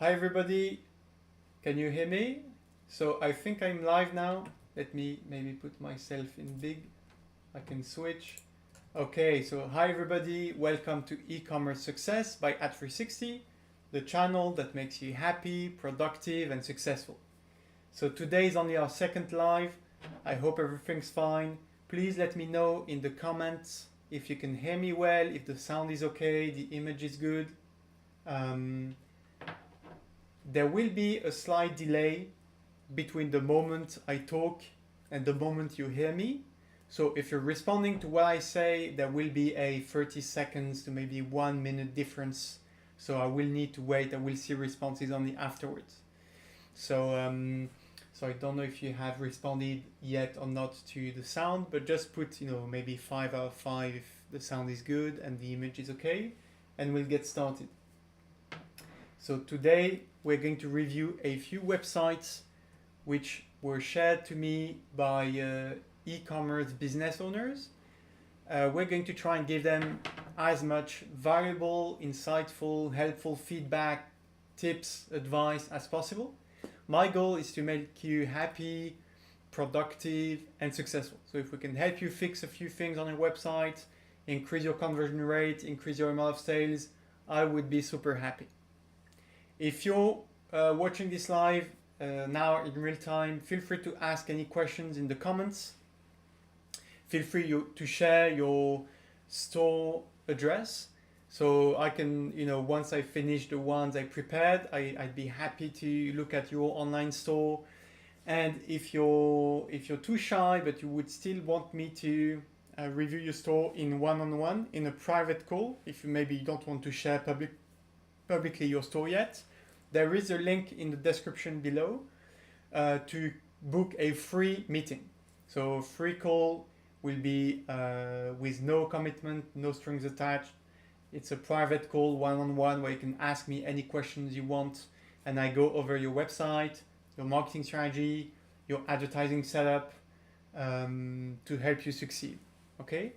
Hi everybody, can you hear me? So I think I'm live now. Let me maybe put myself in big. I can switch. Okay, so hi everybody, welcome to E-commerce Success by Ad360, the channel that makes you happy, productive and successful. So today is only our second live. I hope everything's fine. Please let me know in the comments if you can hear me well, if the sound is okay, the image is good. There will be a slight delay between the moment I talk and the moment you hear me. So if you're responding to what I say, there will be a 30 seconds to maybe 1 minute difference. So I will need to wait. I will see responses only afterwards. So I don't know if you have responded yet or not to the sound, but just put, maybe 5 out of 5 if the sound is good and the image is okay, and we'll get started. So today we're going to review a few websites which were shared to me by e-commerce business owners. We're going to try and give them as much valuable, insightful, helpful feedback, tips, advice as possible. My goal is to make you happy, productive, and successful. So if we can help you fix a few things on your website, increase your conversion rate, increase your amount of sales, I would be super happy. If you're watching this live now in real time, feel free to ask any questions in the comments. Feel free to share your store address. So I can, once I finish the ones I prepared, I'd be happy to look at your online store. And if you're too shy, but you would still want me to review your store in one-on-one, in a private call, if you maybe don't want to share publicly your store yet, there is a link in the description below to book a free meeting. So free call will be with no commitment, no strings attached. It's a private call, one-on-one, where you can ask me any questions you want, and I go over your website, your marketing strategy, your advertising setup to help you succeed. Okay?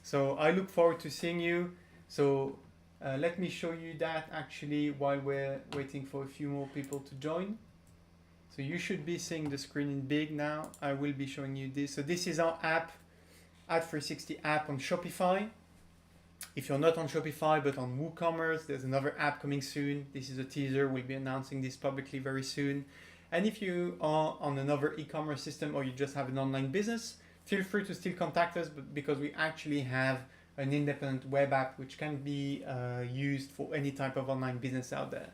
So I look forward to seeing you. So let me show you that actually while we're waiting for a few more people to join. So you should be seeing the screen in big now. I will be showing you this. So this is our app, Ad360 app on Shopify. If you're not on Shopify but on WooCommerce, there's another app coming soon. This is a teaser. We'll be announcing this publicly very soon. And if you are on another e-commerce system or you just have an online business, feel free to still contact us because we actually have an independent web app which can be used for any type of online business out there.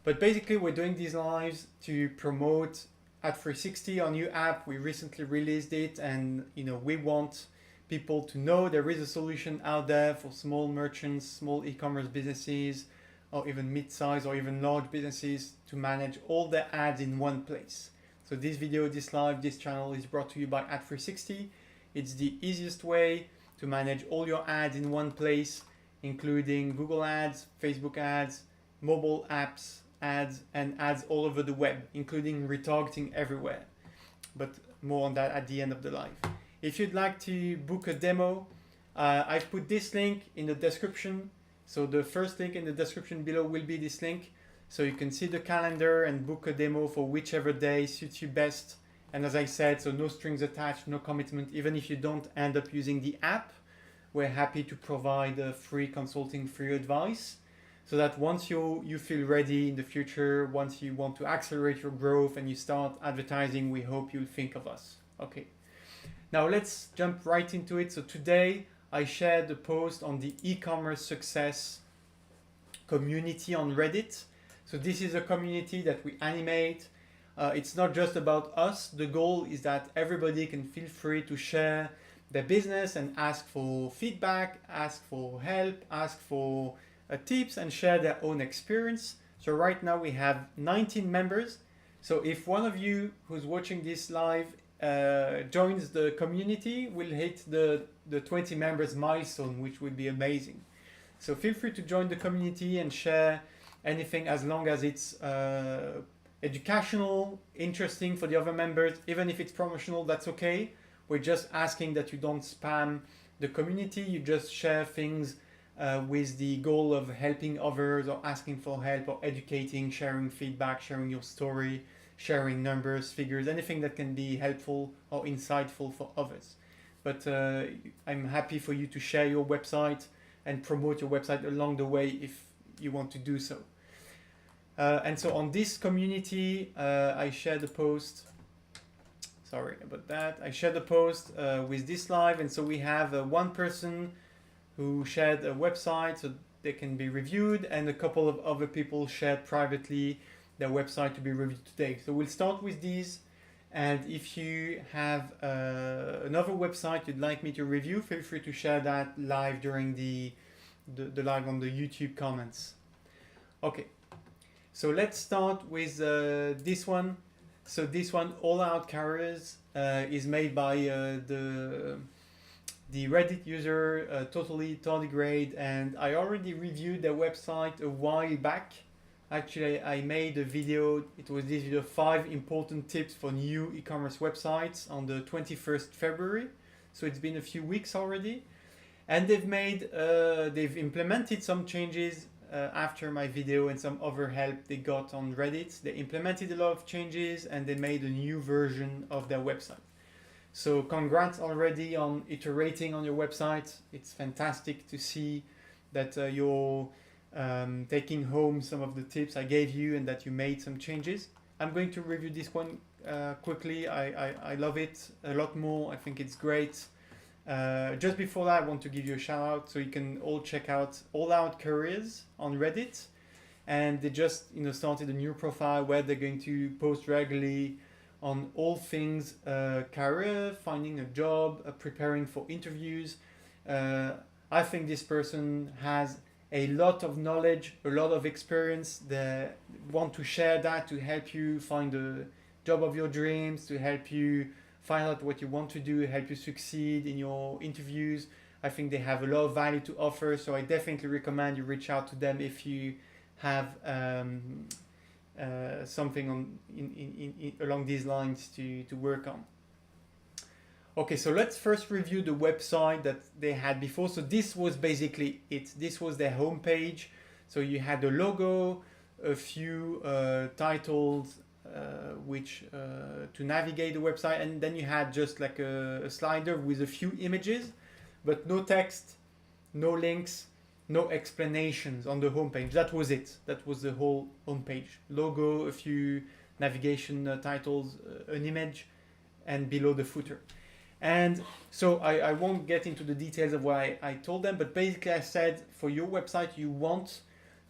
But basically we're doing these lives to promote Ad360, our new app. We recently released it, and we want people to know there is a solution out there for small merchants, small e-commerce businesses, or even mid-size or even large businesses to manage all their ads in one place. So this video, this live, this channel is brought to you by Ad360. It's the easiest way to manage all your ads in one place, including Google ads, Facebook ads, mobile apps ads, and ads all over the web, including retargeting everywhere. But more on that at the end of the live. If you'd like to book a demo, I've put this link in the description. So the first link in the description below will be this link. So you can see the calendar and book a demo for whichever day suits you best. And as I said, so no strings attached, no commitment. Even if you don't end up using the app, we're happy to provide a free consulting, free advice, so that once you feel ready in the future, once you want to accelerate your growth and you start advertising, we hope you'll think of us. Okay. Now let's jump right into it. So today I shared a post on the e-commerce success community on Reddit. So this is a community that we animate. It's not just about us. The goal is that everybody can feel free to share their business and ask for feedback, ask for help, ask for tips, and share their own experience. So right now we have 19 members. So if one of you who's watching this live joins the community, we'll hit the 20 members milestone, which would be amazing. So feel free to join the community and share anything as long as it's educational, interesting for the other members. Even if it's promotional, that's okay. We're just asking that you don't spam the community. You just share things with the goal of helping others or asking for help or educating, sharing feedback, sharing your story, sharing numbers, figures, anything that can be helpful or insightful for others. But I'm happy for you to share your website and promote your website along the way if you want to do so. And so on this community, I shared a post. Sorry about that. I shared a post with this live, and so we have one person who shared a website so they can be reviewed, and a couple of other people shared privately their website to be reviewed today. So we'll start with these, and if you have another website you'd like me to review, feel free to share that live during the live on the YouTube comments. Okay, so let's start with this one. So this one, All Out Carriers, is made by the Reddit user, totally tardigrade, and I already reviewed their website a while back. Actually, I made a video, it was this video, 5 important tips for new e-commerce websites on the 21st February. So it's been a few weeks already. And they've implemented some changes after my video and some other help they got on Reddit. They implemented a lot of changes and they made a new version of their website. So congrats already on iterating on your website. It's fantastic to see that you're taking home some of the tips I gave you and that you made some changes. I'm going to review this one quickly. I love it a lot more. I think it's great. Just before that, I want to give you a shout out, so you can all check out All Out Careers on Reddit. And they just started a new profile where they're going to post regularly on all things career, finding a job, preparing for interviews. I think this person has a lot of knowledge, a lot of experience. They want to share that to help you find the job of your dreams, to help you find out what you want to do, help you succeed in your interviews. I think they have a lot of value to offer, so I definitely recommend you reach out to them if you have something on along these lines to work on. Okay, so let's first review the website that they had before. So this was basically it. This was their homepage. So you had a logo, a few titles, which to navigate the website, and then you had just like a slider with a few images, but no text, no links, no explanations on the homepage. That was it. That was the whole homepage. Logo, a few navigation titles, an image, and below the footer. And so I won't get into the details of what I told them, but basically I said for your website you want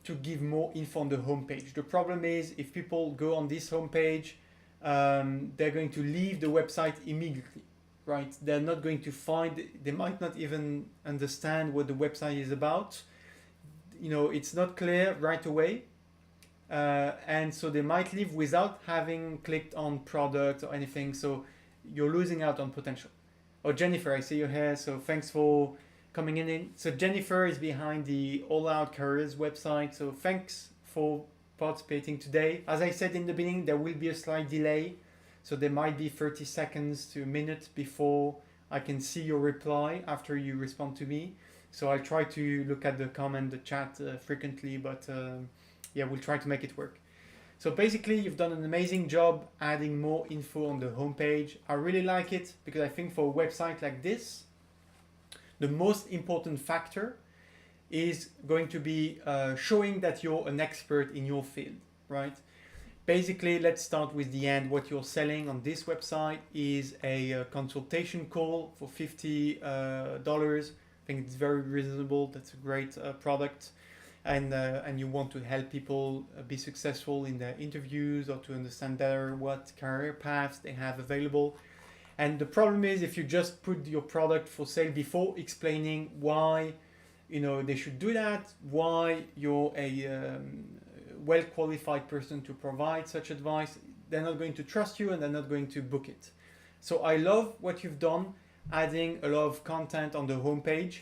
to give more info on the homepage. The problem is if people go on this homepage, they're going to leave the website immediately, right? They're not going to find, they might not even understand what the website is about. It's not clear right away. And so they might leave without having clicked on product or anything. So you're losing out on potential. Oh, Jennifer, I see your hair. So thanks for coming in. So Jennifer is behind the All Out Careers website. So thanks for participating today. As I said in the beginning, there will be a slight delay. So there might be 30 seconds to a minute before I can see your reply after you respond to me. So I'll try to look at the comment, the chat frequently, but yeah, we'll try to make it work. So basically, you've done an amazing job adding more info on the homepage. I really like it because I think for a website like this, the most important factor is going to be showing that you're an expert in your field, right? Basically, let's start with the end. What you're selling on this website is a consultation call for $50. I think it's very reasonable. That's a great product. And you want to help people be successful in their interviews or to understand better what career paths they have available. And the problem is if you just put your product for sale before explaining why they should do that, why you're a well-qualified person to provide such advice, they're not going to trust you and they're not going to book it. So I love what you've done, adding a lot of content on the homepage.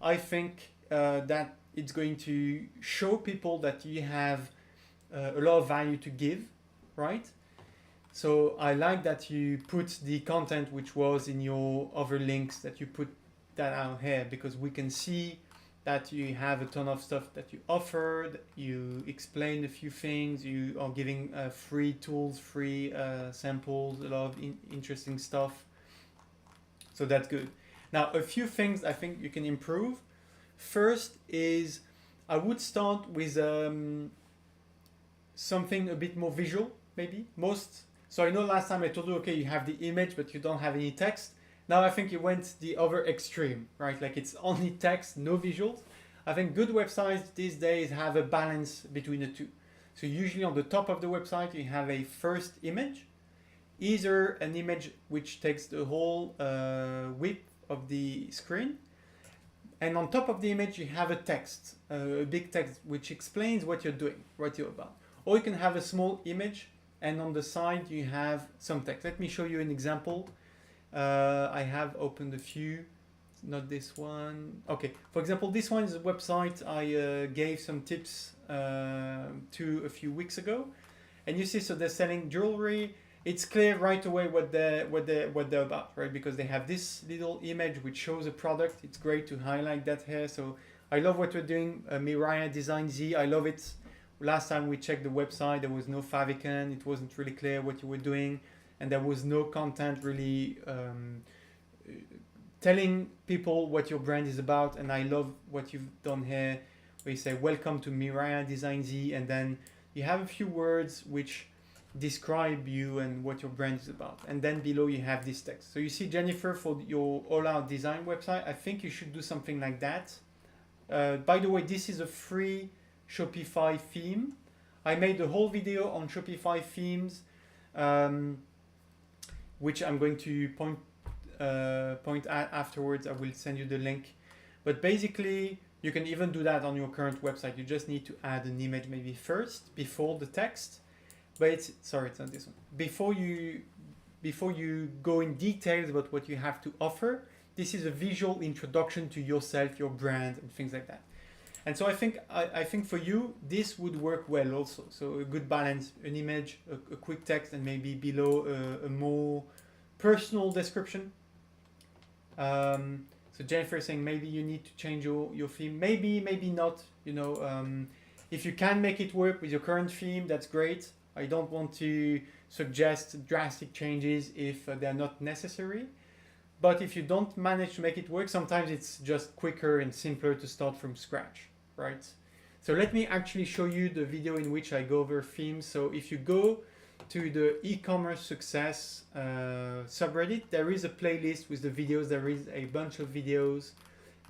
I think that it's going to show people that you have a lot of value to give, right? So I like that you put the content which was in your other links, that you put that out here, because we can see that you have a ton of stuff that you offered, you explain a few things, you are giving free tools, free samples, a lot of interesting stuff. So that's good. Now, a few things I think you can improve. First is I would start with something a bit more visual, maybe. So I know last time I told you, okay, you have the image, but you don't have any text. Now I think you went the other extreme, right? Like it's only text, no visuals. I think good websites these days have a balance between the two. So usually on the top of the website, you have a first image, either an image which takes the whole width of the screen. And on top of the image, you have a text, a big text, which explains what you're doing, what you're about. Or you can have a small image, and on the side, you have some text. Let me show you an example. I have opened a few, not this one. Okay, for example, this one is a website I gave some tips to a few weeks ago. And you see, so they're selling jewelry. It's clear right away what they're about, right? Because they have this little image which shows a product. It's great to highlight that here. So I love what you're doing, Mirai Design Z. I love it. Last time we checked the website, there was no Favicon. It wasn't really clear what you were doing, and there was no content really telling people what your brand is about. And I love what you've done here, where you say welcome to Mirai Design Z, and then you have a few words which describe you and what your brand is about, and then below you have this text. So you see, Jennifer, for your all-out design website, I think you should do something like that. By the way, this is a free Shopify theme. I made a whole video on Shopify themes, which I'm going to point at afterwards. I will send you the link. But basically, you can even do that on your current website. You just need to add an image maybe first before the text. But it's not this one. Before you go in details about what you have to offer, this is a visual introduction to yourself, your brand, and things like that. And so I think for you, this would work well also. So a good balance, an image, a quick text, and maybe below a more personal description. So Jennifer is saying maybe you need to change your theme. Maybe not. If you can make it work with your current theme, that's great. I don't want to suggest drastic changes if they're not necessary. But if you don't manage to make it work, sometimes it's just quicker and simpler to start from scratch, right? So let me actually show you the video in which I go over themes. So if you go to the EcommerceSuccess subreddit, there is a playlist with the videos. There is a bunch of videos.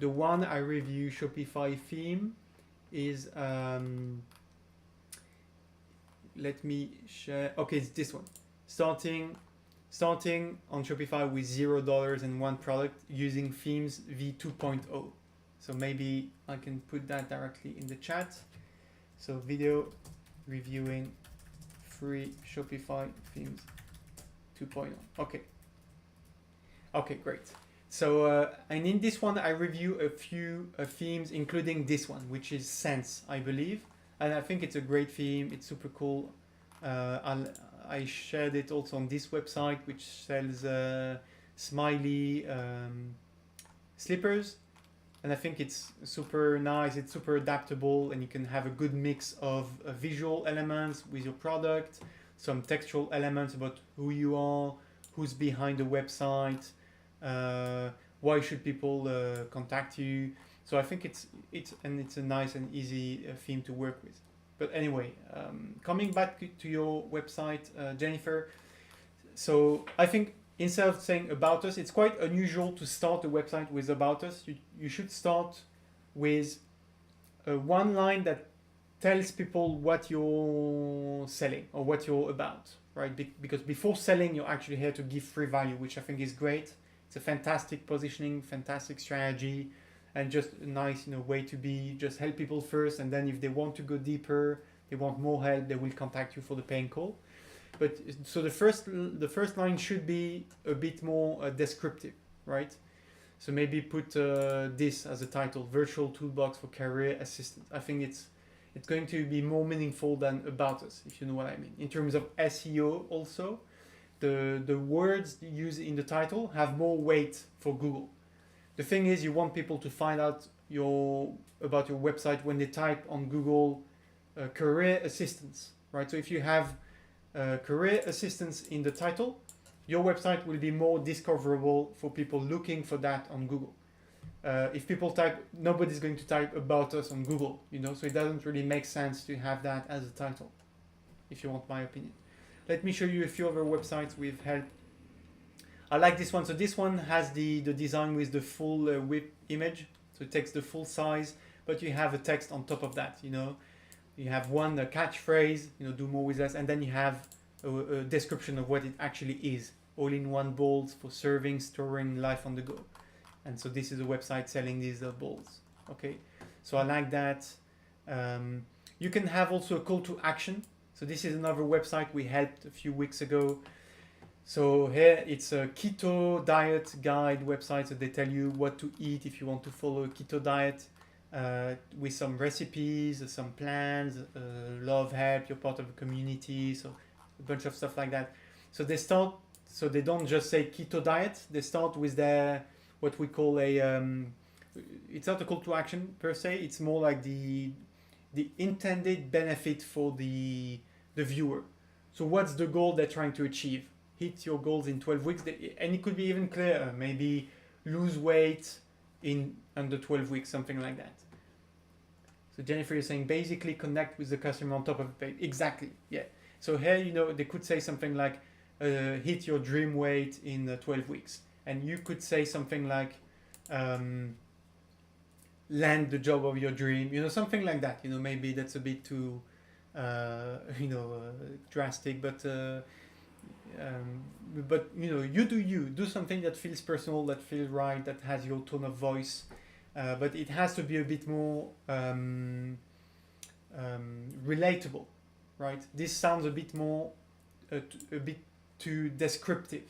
The one I review, Shopify theme, is... let me share. Okay, it's this one. Starting on Shopify with $0 and one product using themes v2.0. So maybe I can put that directly in the chat. So video reviewing free Shopify themes 2.0. Okay, great. So and in this one I review a few themes, including this one, which is Sense, I believe. And I think it's a great theme. It's super cool. I shared it also on this website, which sells smiley slippers. And I think it's super nice. It's super adaptable, and you can have a good mix of visual elements with your product, some textual elements about who you are, who's behind the website, why should people contact you. So I think it's a nice and easy theme to work with. But anyway, coming back to your website, Jennifer. So I think instead of saying about us, it's quite unusual to start a website with about us. You should start with one line that tells people what you're selling or what you're about, right? Because before selling, you're actually here to give free value, which I think is great. It's a fantastic positioning, fantastic strategy. And just a nice, way to be. Just help people first, and then if they want to go deeper, they want more help, they will contact you for the paying call. But so the first line should be a bit more descriptive, right? So maybe put this as a title: Virtual Toolbox for Career Assistance. I think it's going to be more meaningful than about us, if you know what I mean. In terms of SEO, also, the words used in the title have more weight for Google. the thing is, you want people to find out about your website when they type on Google career assistance, right? So if you have career assistance in the title, your website will be more discoverable for people looking for that on Google. If people type, nobody's going to type about us on Google, so it doesn't really make sense to have that as a title, if you want my opinion. Let me show you a few other websites we've helped. I like this one. So this one has the design with the full whip image. So it takes the full size, but you have a text on top of that, You have one catchphrase, do more with less, and then you have a description of what it actually is. All-in-one bowls for serving, storing, life on the go. And so this is a website selling these bowls. Okay, so I like that. You can have also a call to action. So this is another website we helped a few weeks ago. So here it's a keto diet guide website. So they tell you what to eat if you want to follow a keto diet, with some recipes, some plans, love, help, you're part of a community. So a bunch of stuff like that. So they don't just say keto diet. They start with their, what we call it's not a call to action per se. It's more like the intended benefit for the viewer. So what's the goal they're trying to achieve? Hit your goals in 12 weeks. And it could be even clearer. Maybe lose weight in under 12 weeks, something like that. So Jennifer, you're saying basically connect with the customer on top of the page. Exactly, yeah. So here, they could say something like hit your dream weight in 12 weeks. And you could say something like land the job of your dream, something like that. Maybe that's a bit too, drastic, but you do something that feels personal, that feels right, that has your tone of voice, but it has to be a bit more relatable, right? This sounds a bit more, a bit too descriptive.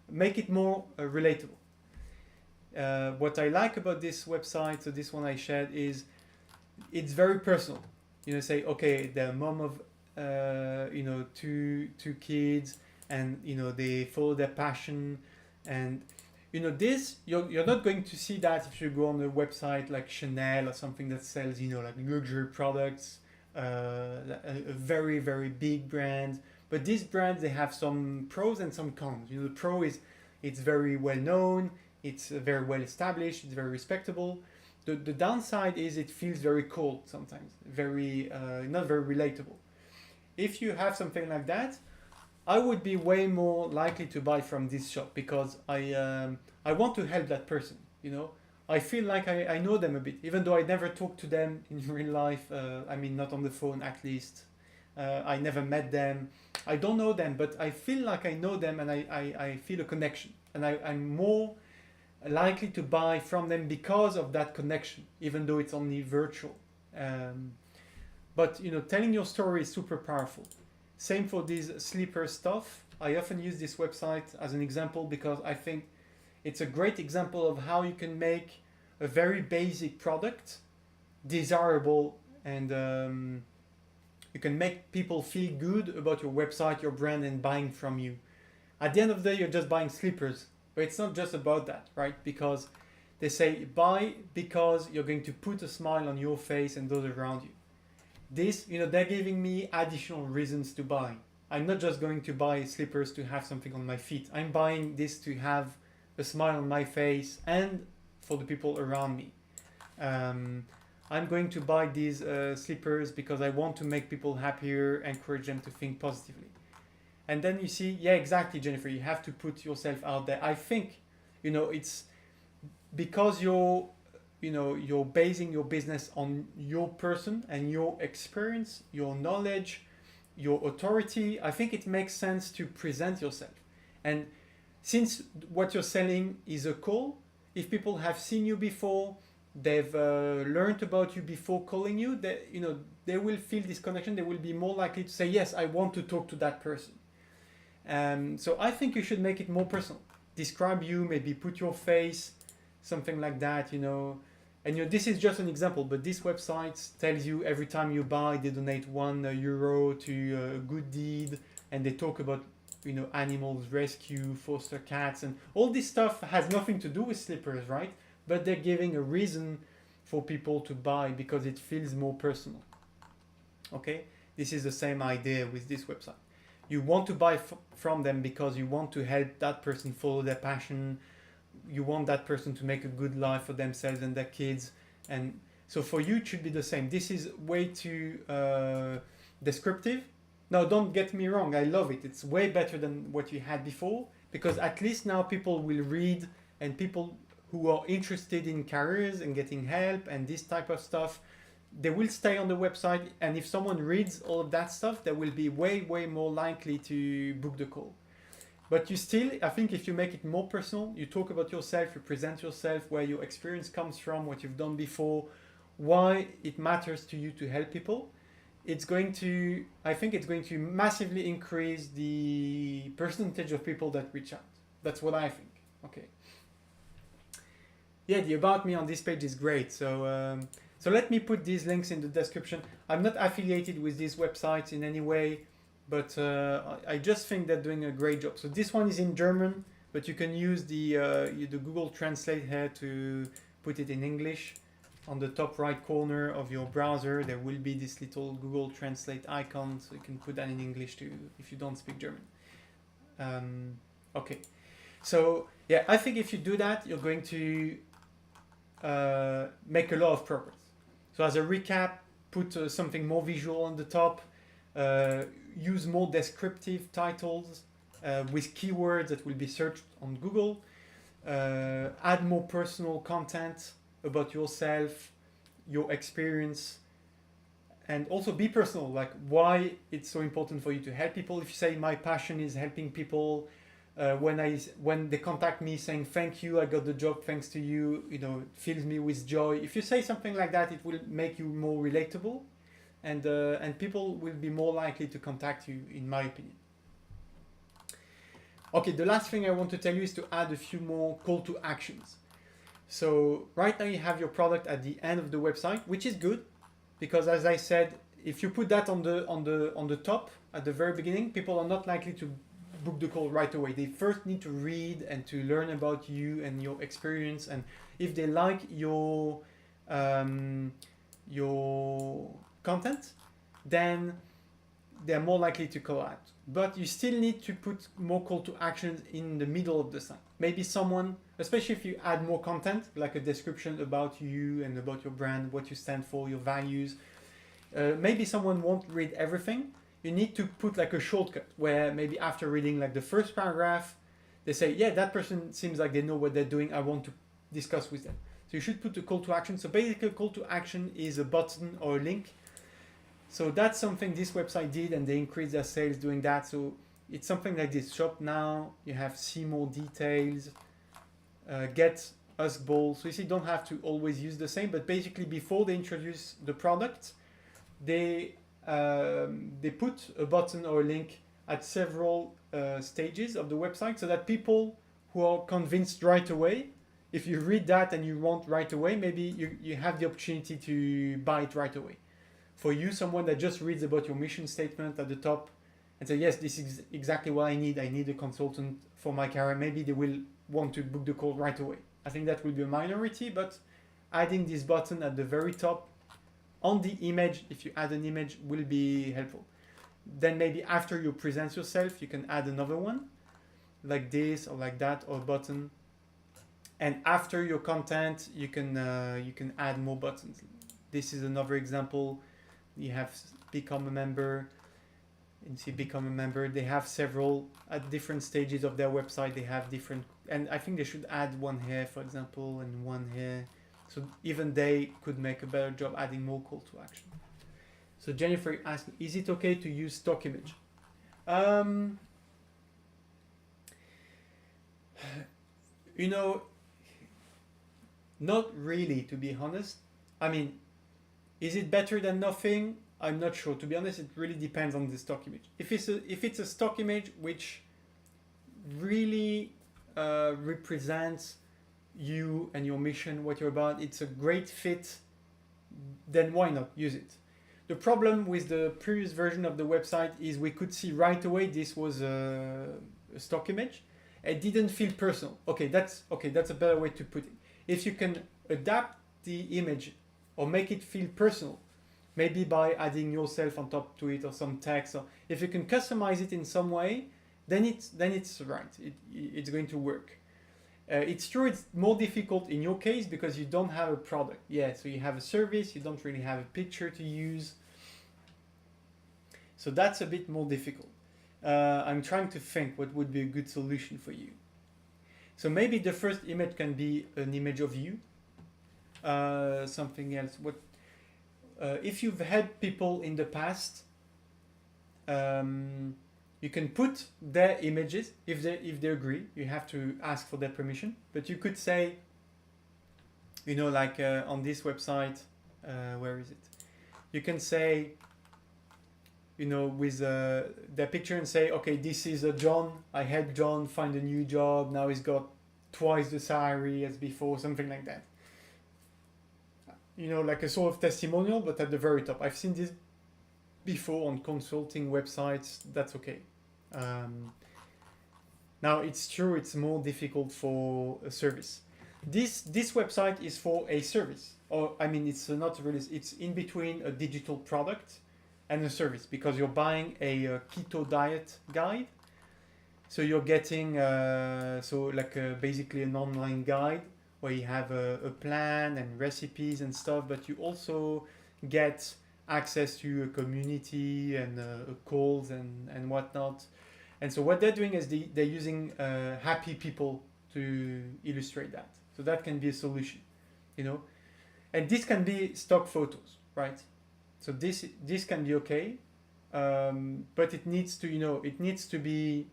Make it more relatable. What I like about this website, so this one I shared, is it's very personal. Say, okay, the mom of two kids, and they follow their passion, and this you're not going to see that if you go on a website like Chanel or something that sells like luxury products, a very, very big brand. But these brands, they have some pros and some cons. The pro is it's very well known, it's very well established, it's very respectable. The downside is it feels very cold sometimes, very not very relatable. If you have something like that, I would be way more likely to buy from this shop, because I want to help that person. I feel like I know them a bit, even though I never talk to them in real life. Not on the phone at least. I never met them. I don't know them, but I feel like I know them, and I feel a connection. And I'm more likely to buy from them because of that connection, even though it's only virtual. But telling your story is super powerful. Same for this sleeper stuff. I often use this website as an example because I think it's a great example of how you can make a very basic product desirable, and you can make people feel good about your website, your brand, and buying from you. At the end of the day, you're just buying slippers, but it's not just about that, right? Because they say buy because you're going to put a smile on your face and those around you. This, they're giving me additional reasons to buy. I'm not just going to buy slippers to have something on my feet. I'm buying this to have a smile on my face and for the people around me. I'm going to buy these slippers because I want to make people happier, encourage them to think positively. And then you see, yeah, exactly, Jennifer, you have to put yourself out there. I think, it's because you're basing your business on your person and your experience, your knowledge, your authority. I think it makes sense to present yourself. And since what you're selling is a call, if people have seen you before, they've learned about you before calling you, they will feel this connection. They will be more likely to say, yes, I want to talk to that person. So I think you should make it more personal. Describe you, maybe put your face, something like that, And this is just an example, but this website tells you every time you buy, they donate €1 to a good deed, and they talk about animals rescue, foster cats, and all this stuff has nothing to do with slippers, right? but they're giving a reason for people to buy because it feels more personal. Okay, this is the same idea with this website. You want to buy from them because you want to help that person follow their passion. You want that person to make a good life for themselves and their kids. And so for you, it should be the same. This is way too descriptive. Now, don't get me wrong. I love it. It's way better than what you had before, because at least now people will read, and people who are interested in careers and getting help and this type of stuff, they will stay on the website. And if someone reads all of that stuff, they will be way more likely to book the call. But you still, I think if you make it more personal, you talk about yourself, you present yourself, where your experience comes from, what you've done before, why it matters to you to help people, I think it's going to massively increase the percentage of people that reach out. That's what I think. Okay. Yeah, the About Me on this page is great. So let me put these links in the description. I'm not affiliated with these websites in any way, but I just think they're doing a great job. So this one is in German, but you can use the Google Translate here to put it in English. On the top right corner of your browser, there will be this little Google Translate icon, so you can put that in English too if you don't speak German. Okay, so yeah, I think if you do that, you're going to make a lot of progress. So as a recap, put something more visual on the top, use more descriptive titles with keywords that will be searched on Google, add more personal content about yourself, your experience, and also be personal, like why it's so important for you to help people. If you say my passion is helping people, when they contact me saying thank you, I got the job thanks to you, it fills me with joy. If you say something like that, it will make you more relatable, and people will be more likely to contact you, in my opinion. Okay, the last thing I want to tell you is to add a few more call to actions. So right now you have your product at the end of the website, which is good, because as I said, if you put that on the top at the very beginning, people are not likely to book the call right away. They first need to read and to learn about you and your experience, and if they like your content, then they're more likely to call out. But you still need to put more call to actions in the middle of the site. Maybe someone, especially if you add more content, like a description about you and about your brand, what you stand for, your values, maybe someone won't read everything. You need to put like a shortcut where maybe after reading like the first paragraph, they say, yeah, that person seems like they know what they're doing. I want to discuss with them. So you should put a call to action. So basically a call to action is a button or a link. So that's something this website did, and they increased their sales doing that. So it's something like this: shop now, you have see more details, get us ball. So you see, you don't have to always use the same, but basically before they introduce the product, they put a button or a link at several stages of the website, so that people who are convinced right away, if you read that and you want right away, maybe you have the opportunity to buy it right away. For you, someone that just reads about your mission statement at the top and say, yes, this is exactly what I need a consultant for my career, maybe they will want to book the call right away. I think that will be a minority, but adding this button at the very top on the image, if you add an image, will be helpful. Then maybe after you present yourself, you can add another one like this or like that, or a button. And after your content, you can add more buttons. This is another example. You have become a member, and see become a member. They have several at different stages of their website. They have different, and I think they should add one here, for example, and one here. So even they could make a better job adding more call to action. So Jennifer asked, is it okay to use stock image? Not really, to be honest. I mean, is it better than nothing? I'm not sure. To be honest, it really depends on the stock image. If it's a stock image which really represents you and your mission, what you're about, it's a great fit, then why not use it? The problem with the previous version of the website is we could see right away this was a stock image. It didn't feel personal. Okay, that's a better way to put it. if you can adapt the image or make it feel personal, maybe by adding yourself on top to it or some text, or if you can customize it in some way, then it's right. It's going to work. It's true it's more difficult in your case because you don't have a product. Yeah, so you have a service, you don't really have a picture to use. So that's a bit more difficult. I'm trying to think what would be a good solution for you. So maybe the first image can be an image of you. Something else. What if you've had people in the past, you can put their images if they agree. You have to ask for their permission. But you could say, like on this website, where is it? You can say, with their picture and say, okay, this is John. I helped John find a new job. Now he's got twice the salary as before, something like that. Like a sort of testimonial, but at the very top. I've seen this before on consulting websites. That's okay. Now it's true it's more difficult for a service. This website is for a service, or it's not really. It's in between a digital product and a service because you're buying a keto diet guide. So you're getting basically an online guide where you have a plan and recipes and stuff, but you also get access to a community and calls and whatnot. And so what they're doing is they're using happy people to illustrate that. So that can be a solution, And this can be stock photos, right? So this can be okay, but it needs to be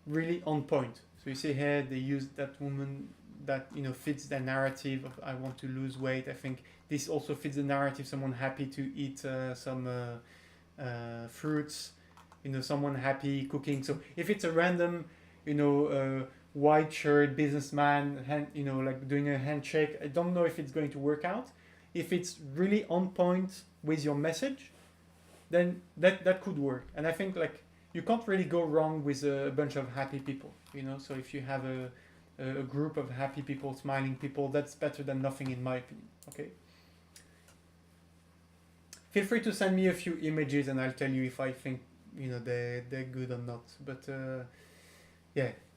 really on point. So you see here they use that woman that fits the narrative of I want to lose weight. I think this also fits the narrative. Someone happy to eat some fruits, someone happy cooking. So if it's a random, white shirt businessman, like doing a handshake, I don't know if it's going to work out. If it's really on point with your message, then that could work. And I think you can't really go wrong with a bunch of happy people, So if you have a group of happy people, smiling people, that's better than nothing in my opinion. Okay. Feel free to send me a few images and I'll tell you if I think they're good or not. But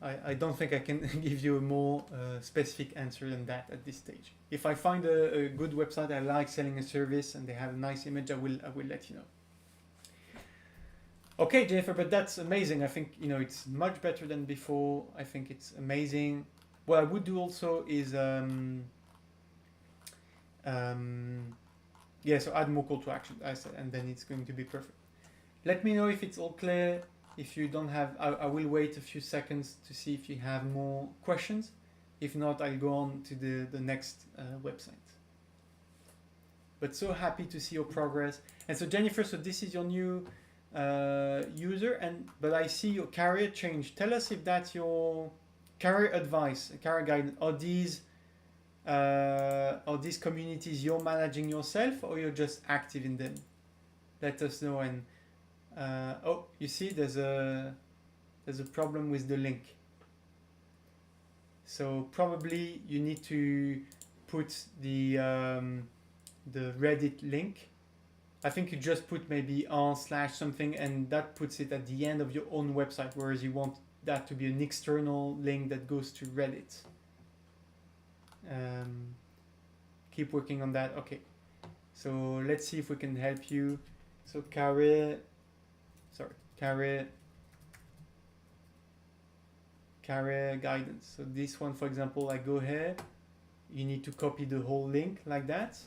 I don't think I can give you a more specific answer than that at this stage. If I find a good website, I like selling a service and they have a nice image, I will let you know. Okay, Jennifer, but that's amazing. I think it's much better than before. I think it's amazing. What I would do also is so add more call to action, I said, and then it's going to be perfect. Let me know if it's all clear. If you don't have, I will wait a few seconds to see if you have more questions. If not, I'll go on to the next website. But so happy to see your progress. And so Jennifer, so this is your new user, but I see your career change. Tell us if that's your career advice, career guidance. Are these communities you're managing yourself or you're just active in them? Let us know. And you see there's a problem with the link. So probably you need to put the Reddit link. I think you just put maybe /something and that puts it at the end of your own website, whereas you want that to be an external link that goes to Reddit. Keep working on that. Okay, so let's see if we can help you. So career guidance. So this one, for example, I go here, you need to copy the whole link like that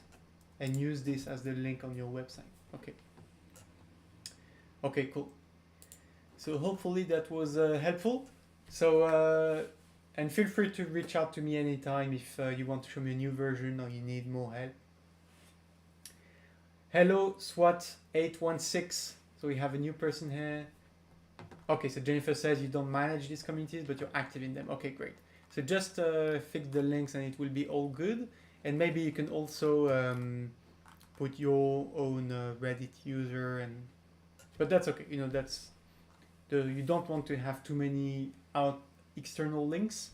and use this as the link on your website. Okay, cool. So hopefully that was helpful. So and feel free to reach out to me anytime if you want to show me a new version or you need more help. Hello SWAT816. So we have a new person here. Okay, so Jennifer says you don't manage these communities, but you're active in them. Okay, great. So just fix the links and it will be all good. And maybe you can also put your own Reddit user, but that's okay. You don't want to have too many external links.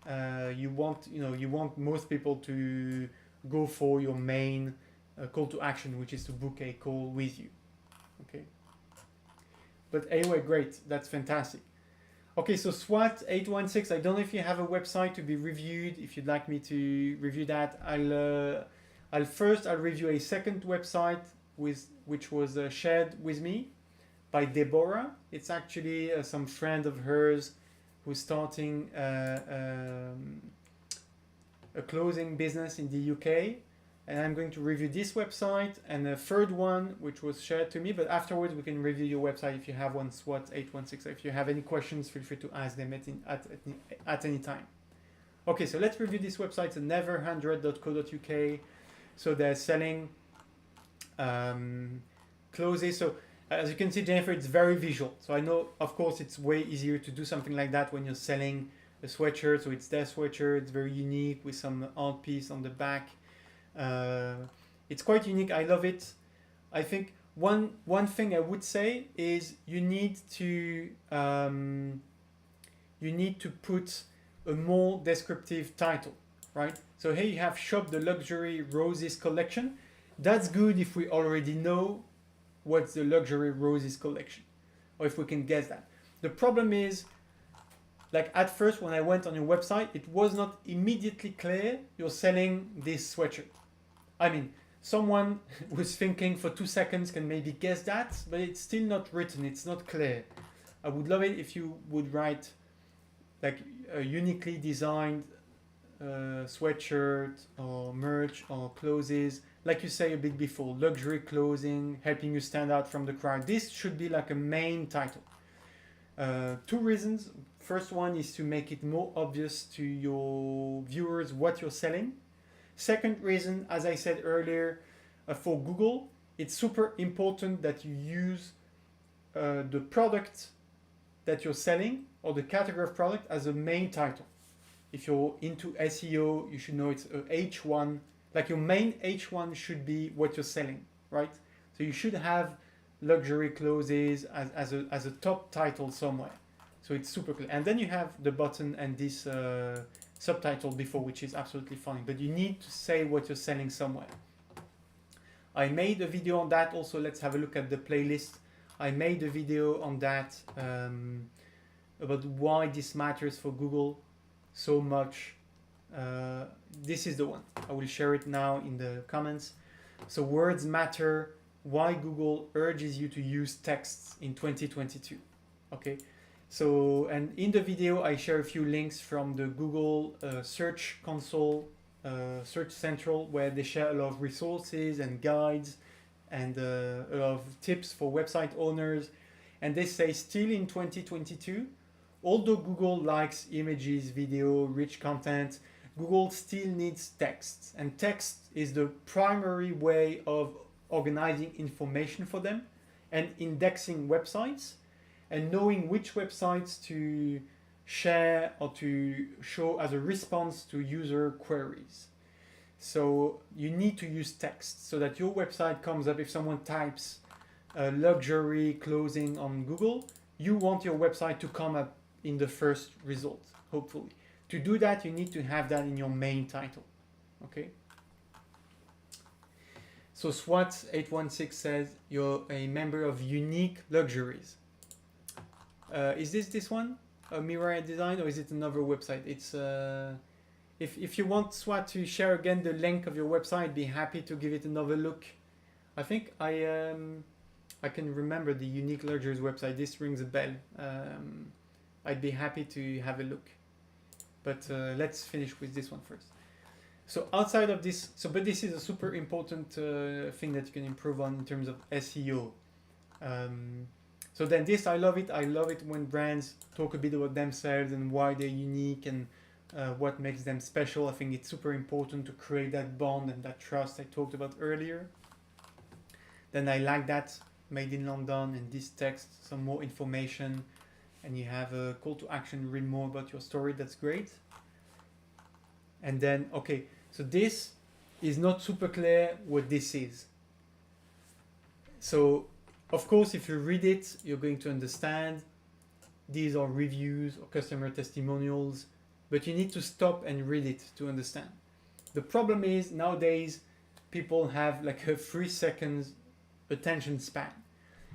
you want most people to go for your main call to action, which is to book a call with you. Okay. But anyway, great. That's fantastic. Okay, so SWAT 816. I don't know if you have a website to be reviewed. If you'd like me to review that, I'll review a second website which was shared with me by Deborah. It's actually some friend of hers who's starting a clothing business in the UK. And I'm going to review this website and a third one, which was shared to me. But afterwards, we can review your website if you have one, SWAT 816. If you have any questions, feel free to ask them at any time. Okay, so let's review this website. It's never100.co.uk. So they're selling clothes. So as you can see, Jennifer, it's very visual. So I know, of course, it's way easier to do something like that when you're selling a sweatshirt. So it's their sweatshirt. It's very unique with some art piece on the back. It's quite unique. I love it. I think one thing I would say is you need to put a more descriptive title, right? So here you have Shop the Luxury Roses Collection. That's good if we already know what's the Luxury Roses Collection, or if we can guess that. The problem is, like at first when I went on your website, it was not immediately clear you're selling this sweatshirt. I mean, someone who's thinking for 2 seconds can maybe guess that, but it's still not written, it's not clear. I would love it if you would write like a uniquely designed sweatshirt or merch or clothes, like you say a bit before, luxury clothing, helping you stand out from the crowd. This should be like a main title. 2 reasons. First one is to make it more obvious to your viewers what you're selling. Second reason, as I said earlier, for Google, it's super important that you use the product that you're selling or the category of product as a main title. If you're into SEO, you should know it's a H1. Like your main H1 should be what you're selling, right? So you should have luxury clothes as a top title somewhere. So it's super clear. And then you have the button and this subtitle before, which is absolutely fine. But you need to say what you're selling somewhere. I made a video on that also. Let's have a look at the playlist. I made a video on that about why this matters for Google so much. This is the one. I will share it now in the comments. So words matter, why Google urges you to use texts in 2022. Okay. So, and in the video, I share a few links from the Google Search Console, Search Central, where they share a lot of resources and guides and a lot of tips for website owners. And they say still in 2022, although Google likes images, video, rich content, Google still needs text. And text is the primary way of organizing information for them and indexing websites and knowing which websites to share or to show as a response to user queries. So you need to use text so that your website comes up. If someone types luxury clothing on Google, you want your website to come up in the first result, hopefully. To do that, you need to have that in your main title, okay? So SWAT 816 says you're a member of Unique Luxuries. Is this one, Mirai Design, or is it another website? It's if you want SWAT to share again the link of your website, be happy to give it another look. I think I can remember the Unique Luxuries website. This rings a bell. I'd be happy to have a look. But let's finish with this one first. So outside of this, but this is a super important thing that you can improve on in terms of SEO. So then this, I love it. I love it when brands talk a bit about themselves and why they're unique and what makes them special. I think it's super important to create that bond and that trust I talked about earlier. Then I like that, made in London, and this text, some more information, and you have a call to action, read more about your story. That's great. And then, okay, so this is not super clear what this is. So, of course, if you read it, you're going to understand these are reviews or customer testimonials but you need to stop and read it to understand. The problem is nowadays people have like a 3 seconds attention span,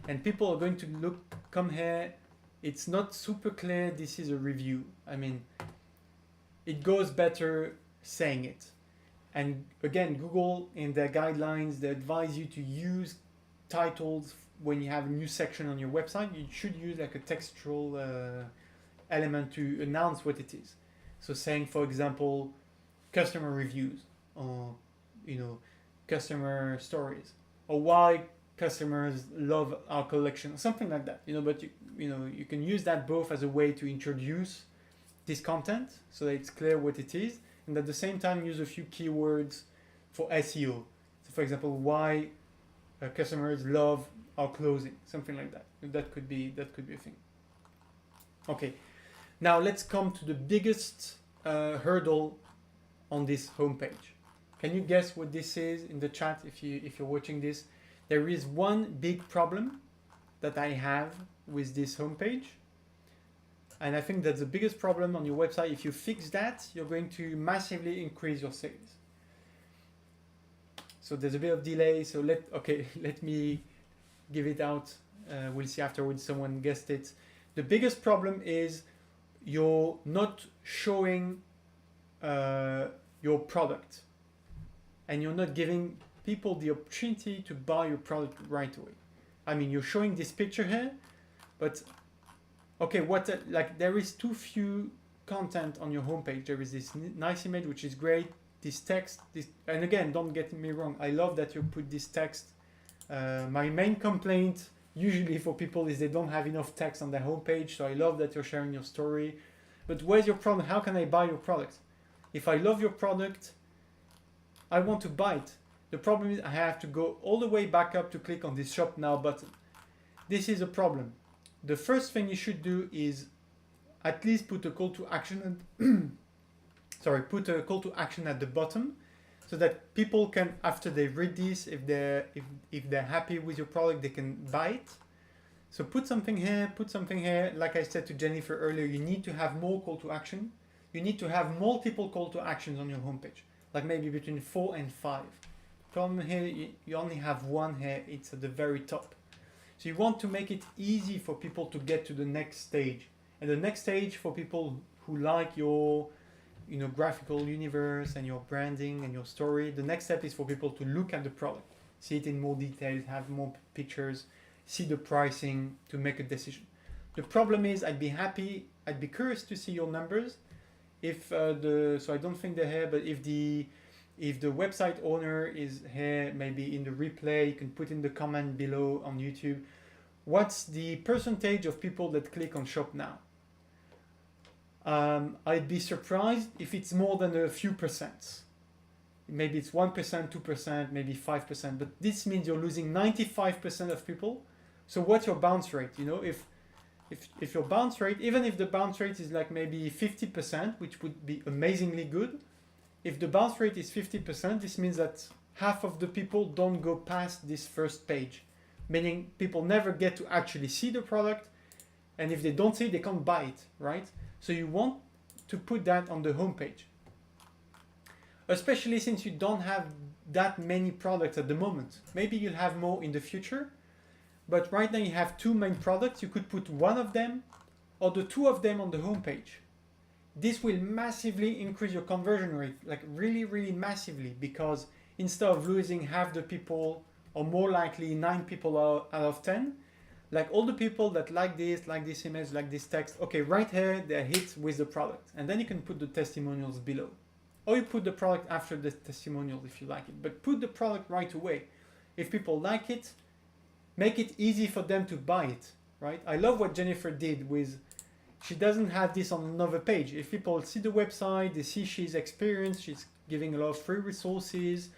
and people are going to come here, it's not super clear, this is a review. I mean, it goes better saying it. And again, Google in their guidelines, they advise you to use titles when you have a new section on your website. You should use like a textual element to announce what it is. So saying, for example, customer reviews, or customer stories, or why customers love our collection, something like that. But you can use that both as a way to introduce this content so that it's clear what it is, and at the same time use a few keywords for SEO. So for example, why customers love our clothing, something like that. That could be a thing. Okay, now let's come to the biggest hurdle on this homepage. Can you guess what this is in the chat if you're watching this? There is one big problem that I have with this homepage. And I think that's the biggest problem on your website. If you fix that, you're going to massively increase your sales. So there's a bit of delay. So let me give it out. We'll see afterwards. Someone guessed it. The biggest problem is you're not showing your product, and you're not giving people the opportunity to buy your product right away. I mean, you're showing this picture here, but okay, there is too few content on your homepage. There is this nice image, which is great. This text, and again, don't get me wrong, I love that you put this text. My main complaint usually for people is they don't have enough text on their homepage. So I love that you're sharing your story. But where's your product? How can I buy your product? If I love your product, I want to buy it. The problem is I have to go all the way back up to click on this Shop Now button. This is a problem. The first thing you should do is at least put a call to action put a call to action at the bottom, so that people can, after they read this, if they're happy with your product, they can buy it. So put something here, put something here. Like I said to Jennifer earlier, you need to have more call to action. You need to have multiple call to actions on your homepage, like maybe between 4 and 5. Problem here, you only have one here, it's at the very top. So you want to make it easy for people to get to the next stage. And the next stage for people who like your graphical universe and your branding and your story, the next step is for people to look at the product, see it in more detail, have more pictures, see the pricing to make a decision. The problem is I'd be curious to see your numbers. So I don't think they're here, but if the website owner is here, maybe in the replay, you can put in the comment below on YouTube, what's the percentage of people that click on Shop Now? I'd be surprised if it's more than a few percent. Maybe it's 1%, 2%, maybe 5%, but this means you're losing 95% of people. So what's your bounce rate? If your bounce rate, even if the bounce rate is like maybe 50%, which would be amazingly good, if the bounce rate is 50%, this means that half of the people don't go past this first page, meaning people never get to actually see the product, and if they don't see it, they can't buy it, right? So you want to put that on the homepage, especially since you don't have that many products at the moment. Maybe you'll have more in the future, but right now you have 2 main products. You could put one of them or the 2 of them on the homepage. This will massively increase your conversion rate, like really, really massively, because instead of losing half the people, or more likely 9 people out of 10, like all the people that like this image, like this text, okay, right here, they're hit with the product. And then you can put the testimonials below. Or you put the product after the testimonials if you like it, but put the product right away. If people like it, make it easy for them to buy it, right? I love what Jennifer did with, she doesn't have this on another page. If people see the website, they see she's experienced, she's giving a lot of free resources,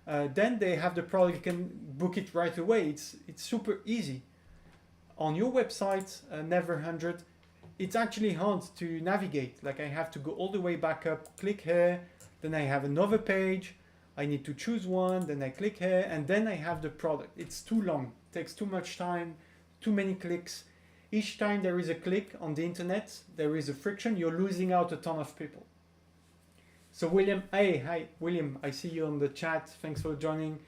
then they have the product, you can book it right away. It's super easy. On your website, Never 100, it's actually hard to navigate. Like I have to go all the way back up, click here, then I have another page, I need to choose one, then I click here, and then I have the product. It's too long, takes too much time, too many clicks. Each time there is a click on the internet, there is a friction, you're losing out a ton of people. So William, hey, hi, William, I see you on the chat. Thanks for joining.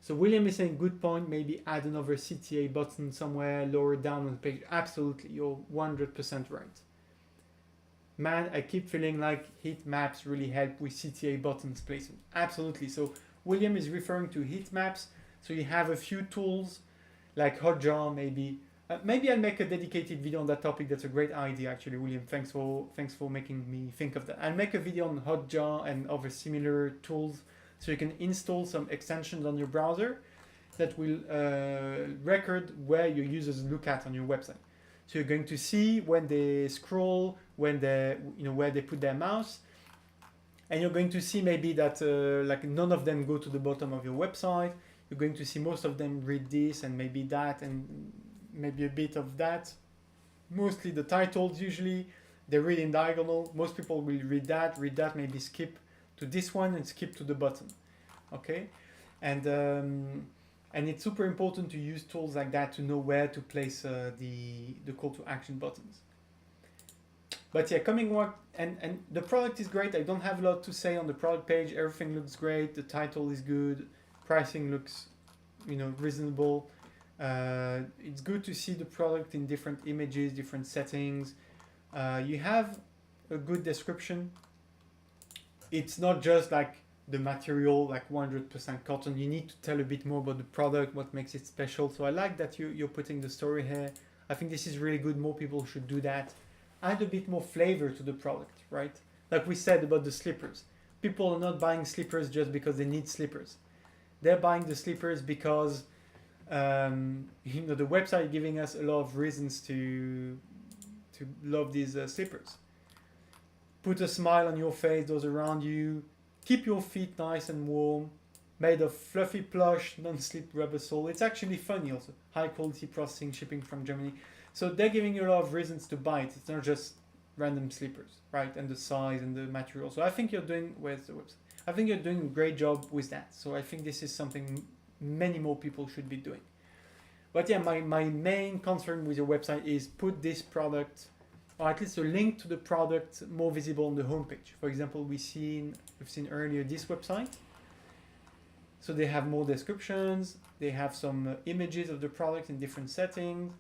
So William is saying, good point, maybe add another CTA button somewhere lower down on the page. Absolutely, you're 100% right. Man, I keep feeling like heat maps really help with CTA buttons placement. Absolutely. So William is referring to heat maps. So you have a few tools like Hotjar, maybe. Maybe I'll make a dedicated video on that topic. That's a great idea, actually, William. Thanks for making me think of that. I'll make a video on Hotjar and other similar tools, so you can install some extensions on your browser that will record where your users look at on your website. So you're going to see when they scroll, when they, where they put their mouse, and you're going to see maybe that like none of them go to the bottom of your website. You're going to see most of them read this and maybe that and maybe a bit of that. Mostly the titles usually, they read in diagonal. Most people will read that, maybe skip to this one and skip to the bottom. Okay, and it's super important to use tools like that to know where to place the call to action buttons. But yeah, coming work, and the product is great. I don't have a lot to say on the product page. Everything looks great. The title is good. Pricing looks, reasonable. It's good to see the product in different images, different settings. You have a good description. It's not just like the material, like 100% cotton. You need to tell a bit more about the product, what makes it special. So I like that you're putting the story here. I think this is really good. More people should do that. Add a bit more flavor to the product, right? Like we said about the slippers. People are not buying slippers just because they need slippers. They're buying the slippers because the website giving us a lot of reasons to love these slippers. Put a smile on your face, those around you. Keep your feet nice and warm. Made of fluffy plush, non-slip rubber sole. It's actually funny also. High quality processing, shipping from Germany. So they're giving you a lot of reasons to buy it. It's not just random slippers, right? And the size and the material. So I think you're doing, where's the website? I think you're doing a great job with that. So I think this is something many more people should be doing. But yeah, my main concern with your website is put this product, or at least a link to the product, more visible on the homepage. For example, we've seen earlier this website. So they have more descriptions, they have some images of the product in different settings,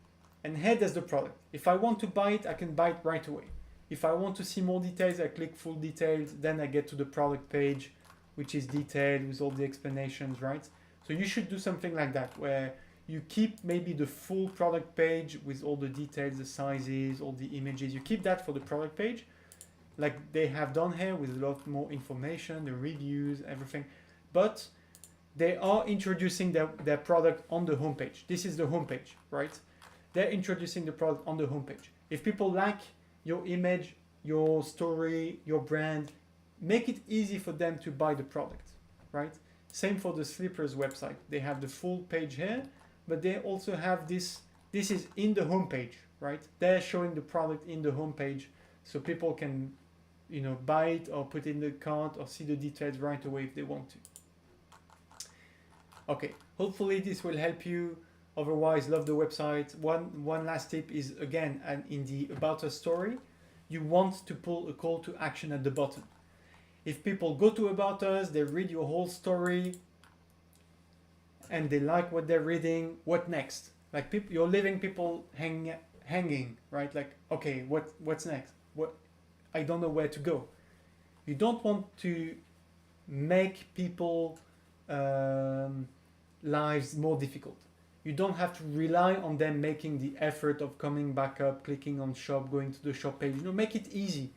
and here there's the product. If I want to buy it, I can buy it right away. If I want to see more details, I click full details, then I get to the product page, which is detailed with all the explanations, right? So you should do something like that, where you keep maybe the full product page with all the details, the sizes, all the images. You keep that for the product page, like they have done here with a lot more information, the reviews, everything. But they are introducing their product on the homepage. This is the homepage, right? They're introducing the product on the homepage. If people like your image, your story, your brand, make it easy for them to buy the product, right? Same for the slippers website. They have the full page here, but they also have this. This is in the homepage, right? They're showing the product in the homepage, so people can, buy it or put it in the cart or see the details right away if they want to. Okay, hopefully this will help you. Otherwise, love the website. One last tip is, again, in the About Us story, you want to pull a call to action at the bottom. If people go to About Us, they read your whole story, and they like what they're reading, what next? Like you're leaving people hanging, right? Like, okay, what's next? I don't know where to go. You don't want to make people lives more difficult. You don't have to rely on them making the effort of coming back up, clicking on shop, going to the shop page. Make it easy.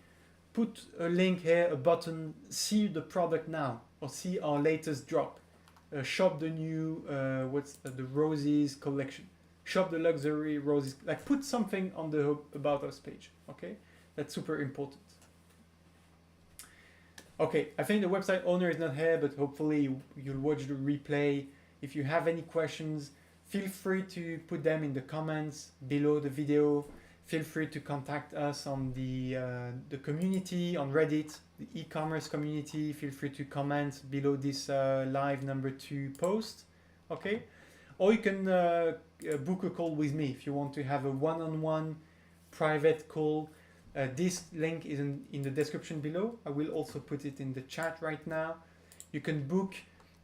Put a link here, a button, see the product now, or see our latest drop. Shop the new, the roses collection. Shop the luxury roses. Like put something on the About Us page, okay? That's super important. Okay, I think the website owner is not here, but hopefully you'll watch the replay. If you have any questions, feel free to put them in the comments below the video. Feel free to contact us on the community on Reddit, the e-commerce community. Feel free to comment below this live number 2 post. Okay. or you can book a call with me if you want to have a one-on-one private call. This link is in the description below. I will also put it in the chat right now. You can book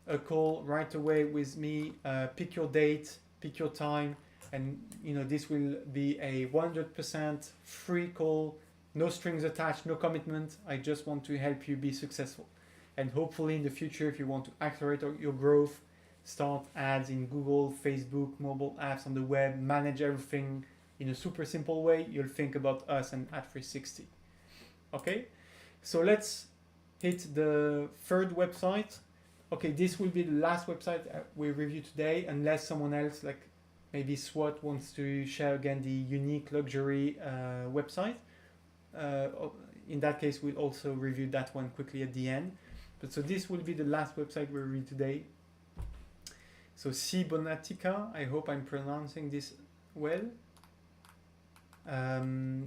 a call right away with me, pick your date, pick your time, and this will be a 100% free call, no strings attached, no commitment. I just want to help you be successful. And hopefully in the future, if you want to accelerate your growth, start ads in Google, Facebook, mobile apps on the web, manage everything in a super simple way, you'll think about us and Ad360. Okay, so let's hit the third website. Okay, this will be the last website we review today, unless someone else, like maybe SWAT, wants to share again the unique luxury website. In that case, we'll also review that one quickly at the end. But so this will be the last website we review today. So C. Bonatica, I hope I'm pronouncing this well.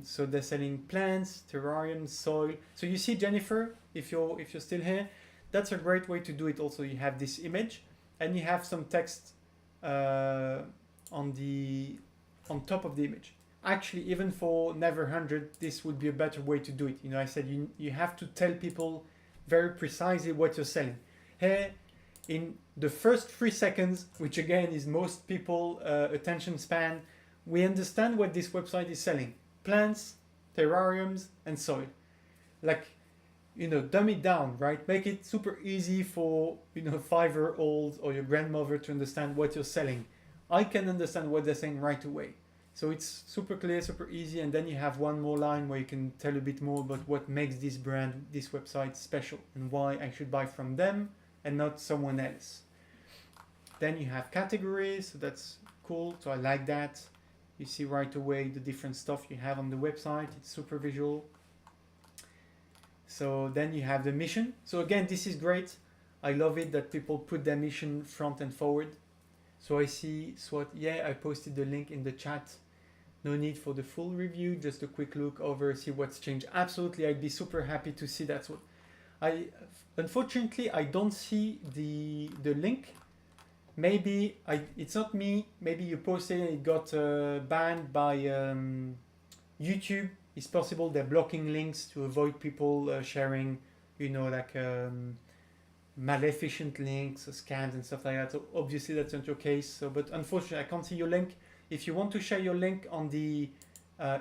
So they're selling plants, terrariums, soil. So you see, Jennifer, if you're still here, that's a great way to do it. Also, you have this image and you have some text on top of the image. Actually, even for Never 100, this would be a better way to do it. I said you have to tell people very precisely what you're selling. Here, in the first 3 seconds, which again is most people attention span, we understand what this website is selling: plants, terrariums, and soil. Like, dumb it down, right? Make it super easy for 5-year-olds or your grandmother to understand what you're selling. I can understand what they're saying right away. So it's super clear, super easy, and then you have one more line where you can tell a bit more about what makes this brand, this website special, and why I should buy from them and not someone else. Then you have categories, so that's cool. So I like that. You see right away the different stuff you have on the website. It's super visual. So then you have the mission. So again, this is great. I love it that people put their mission front and forward. So I see SWOT. Yeah, I posted the link in the chat. No need for the full review, just a quick look over, see what's changed. Absolutely, I'd be super happy to see that. So unfortunately, I don't see the link. Maybe it's not me. Maybe you posted and it got banned by YouTube. It's possible they're blocking links to avoid people sharing, maleficent links, scams and stuff like that. So obviously that's not your case. So, but unfortunately, I can't see your link. If you want to share your link on the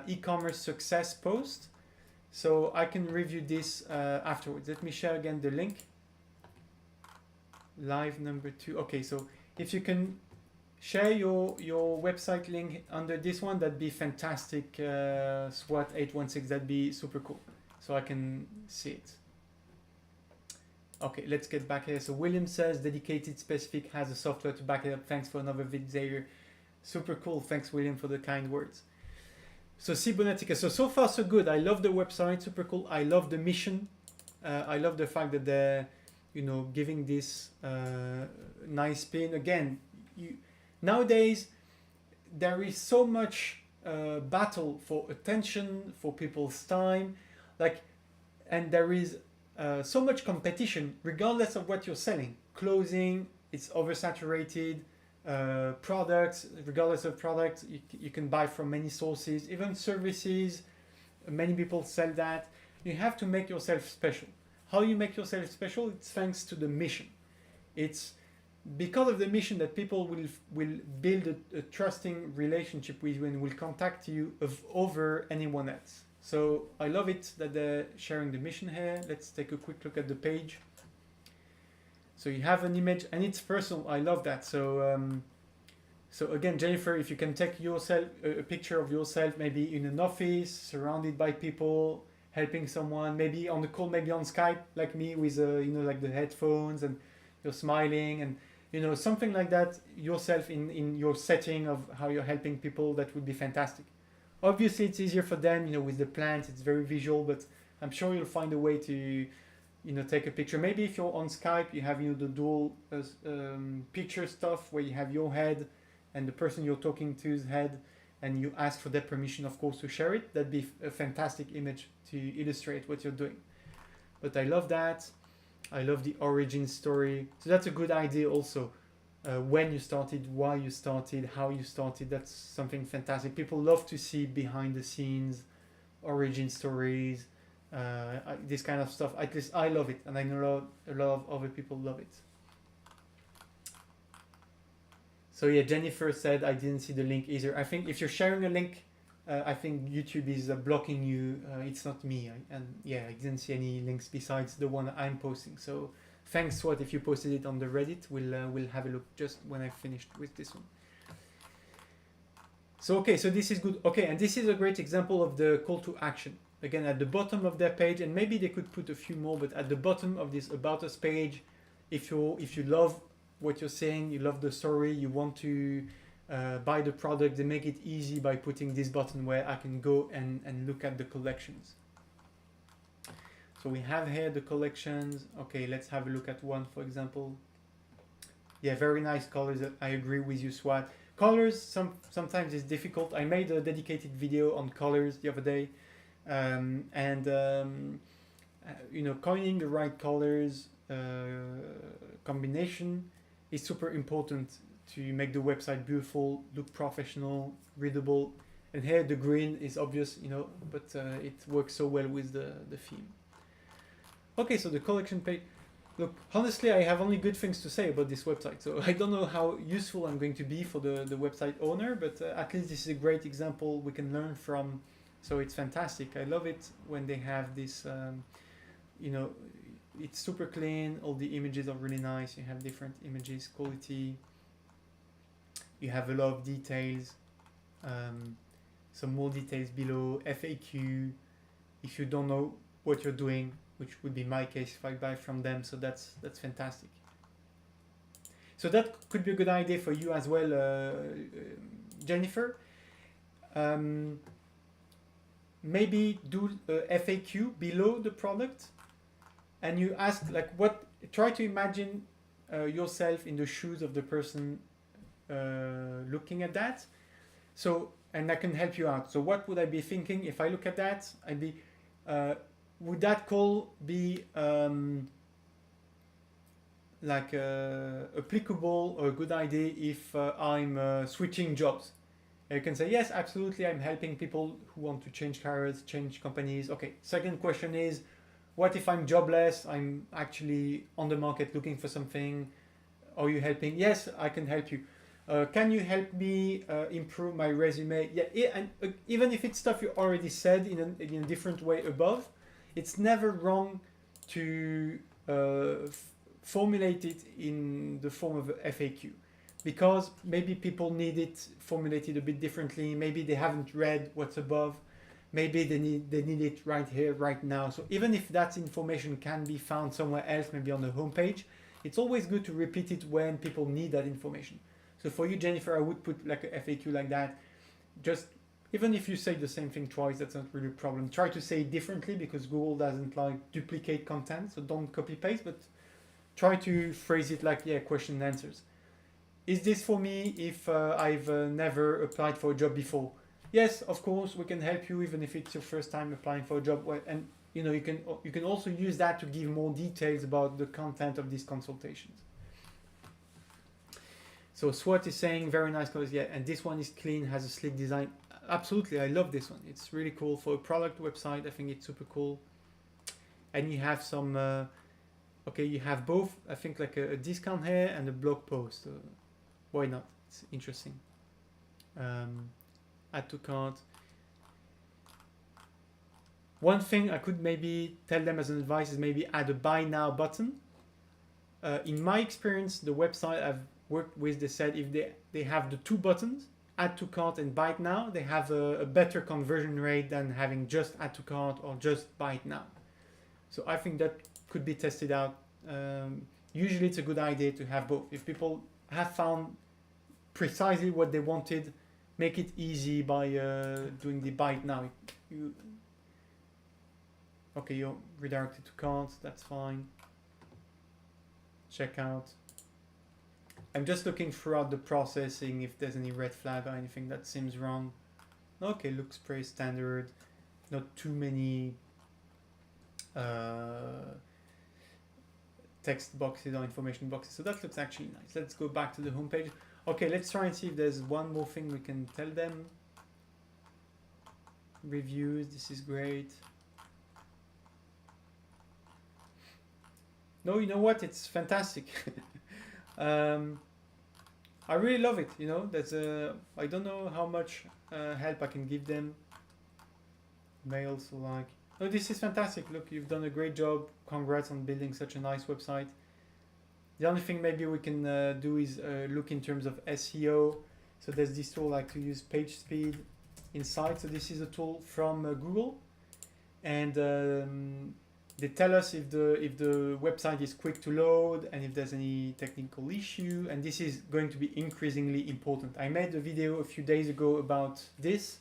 e-commerce success post, so I can review this afterwards. Let me share again the link. Live number 2. Okay, so if you can share your website link under this one, that'd be fantastic. SWAT 816, that'd be super cool. So I can see it. Okay, let's get back here. So William says dedicated specific has a software to back it up. Thanks for another video. Super cool. Thanks, William, for the kind words. So C. Bonatica. So far so good. I love the website. Super cool. I love the mission. I love the fact that they're, giving this nice spin. Again, nowadays there is so much battle for attention, for people's time, and there is so much competition regardless of what you're selling. Clothing, it's oversaturated. Products, regardless of products, you can buy from many sources. Even services, many people sell that. You have to make yourself special. How you make yourself special? It's thanks to the mission. It's because of the mission that people will build a trusting relationship with you and will contact you over anyone else. So I love it that they're sharing the mission here. Let's take a quick look at the page. So you have an image and it's personal. I love that. So again, Jennifer, if you can take yourself a picture of yourself, maybe in an office, surrounded by people, helping someone, maybe on the call, maybe on Skype, like me, with like the headphones, and you're smiling, and something like that. Yourself in your setting of how you're helping people, that would be fantastic. Obviously, it's easier for them, with the plants. It's very visual, but I'm sure you'll find a way to take a picture. Maybe if you're on Skype, you have, the dual picture stuff where you have your head and the person you're talking to's head, and you ask for their permission, of course, to share it. That'd be a fantastic image to illustrate what you're doing. But I love that. I love the origin story. So that's a good idea also. when you started, why you started, how you started. That's something fantastic. People love to see behind the scenes, origin stories, this kind of stuff. At least I love it, and I know a lot of other people love it. So yeah, Jennifer said I didn't see the link either. I think if you're sharing a link, I think YouTube is blocking you. It's not me, and yeah, I didn't see any links besides the one I'm posting. So thanks, Swat, if you posted it on the Reddit. We'll have a look just when I finished with this one. So okay, so this is good. Okay, and this is a great example of the call to action. Again, at the bottom of their page, and maybe they could put a few more, but at the bottom of this About Us page, if you love what you're saying, you love the story, you want to buy the product, they make it easy by putting this button where I can go and look at the collections. So we have here the collections. Okay, let's have a look at one, for example. Yeah, very nice colors. I agree with you, Swat. Colors sometimes is difficult. I made a dedicated video on colors the other day, you know, coining the right colors combination is super important to make the website beautiful, look professional, readable. And here the green is obvious, you know, but it works so well with the theme. Okay, so the collection page. Look, honestly, I have only good things to say about this website. So I don't know how useful I'm going to be for the website owner, but at least this is a great example we can learn from. So it's fantastic. I love it when they have this, you know, it's super clean. All the images are really nice. You have different images, quality. You have a lot of details. Some more details below. FAQ. If you don't know what you're doing, which would be my case if I buy from them. So that's fantastic. So that could be a good idea for you as well, Jennifer. Maybe do a FAQ below the product, and you ask like what. Try to imagine yourself in the shoes of the person looking at that. So, and I can help you out. So what would I be thinking if I look at that? I'd be would that call be like applicable or a good idea if I'm switching jobs? You can say, yes, absolutely, I'm helping people who want to change careers, change companies. Okay, second question is, what if I'm jobless? I'm actually on the market looking for something. Are you helping? Yes, I can help you. Can you help me improve my resume? Yeah, and even if it's stuff you already said in a different way above, it's never wrong to formulate it in the form of a FAQ, because maybe people need it formulated a bit differently. Maybe they haven't read what's above. Maybe they need it right here, right now. So even if that information can be found somewhere else, maybe on the homepage, it's always good to repeat it when people need that information. So for you, Jennifer, I would put like a FAQ like that. Just even if you say the same thing twice, that's not really a problem. Try to say it differently, because Google doesn't like duplicate content. So don't copy paste, but try to phrase it like, yeah, question and answers. Is this for me if I've never applied for a job before? Yes, of course, we can help you even if it's your first time applying for a job. And you know, you can also use that to give more details about the content of these consultations. So Swat is saying very nice colors, yeah, and this one is clean, has a sleek design. Absolutely, I love this one. It's really cool for a product website. I think it's super cool. And you have some, okay, you have both. I think like a discount here and a blog post. Why not? It's interesting. Add to cart. One thing I could maybe tell them as an advice is maybe add a buy now button. In my experience, the website I've worked with, they said if they have the two buttons, add to cart and buy it now, they have a better conversion rate than having just add to cart or just buy it now. So I think that could be tested out. Usually it's a good idea to have both. If people have found precisely what they wanted, make it easy by doing the buy it now. Okay, you're redirected to cart, that's fine. Checkout. I'm just looking throughout the processing if there's any red flag or anything that seems wrong. Okay, looks pretty standard. Not too many text boxes or information boxes. So that looks actually nice. Let's go back to the home page. Okay, let's try and see if there's one more thing we can tell them. Reviews, this is great. No, you know what? It's fantastic. I really love it. You know, that's I don't know how much help I can give them. Mail, so like, oh, this is fantastic. Look, you've done a great job. Congrats on building such a nice website. The only thing maybe we can do is look in terms of SEO. So there's this tool like to use page speed inside. So this is a tool from Google, and they tell us if the website is quick to load and if there's any technical issue. And this is going to be increasingly important. I made a video a few days ago about this.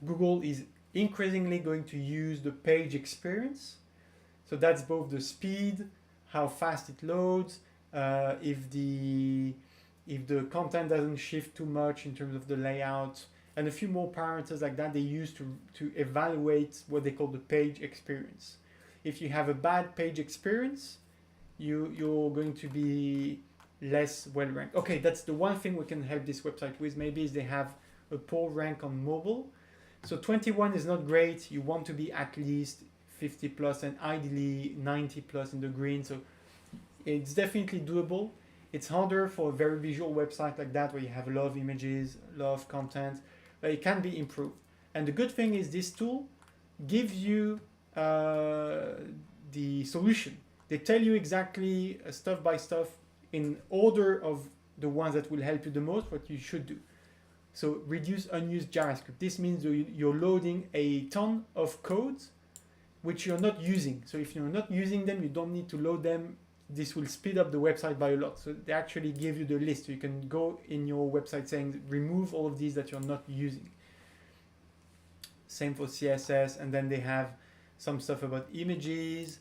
Google is increasingly going to use the page experience. So that's both the speed, how fast it loads, if the content doesn't shift too much in terms of the layout, and a few more parameters like that they use to evaluate what they call the page experience. If you have a bad page experience, you're going to be less well ranked. Okay, that's the one thing we can help this website with. Maybe is they have a poor rank on mobile. So 21 is not great. You want to be at least 50 plus and ideally 90 plus in the green. So it's definitely doable. It's harder for a very visual website like that where you have a lot of images, a lot of content, but it can be improved. And the good thing is this tool gives you the solution. They tell you exactly stuff by stuff in order of the ones that will help you the most, what you should do. So reduce unused JavaScript. This means you're loading a ton of codes which you're not using. So if you're not using them, you don't need to load them. This will speed up the website by a lot. So they actually give you the list. So you can go in your website saying, remove all of these that you're not using. Same for CSS. And then they have some stuff about images.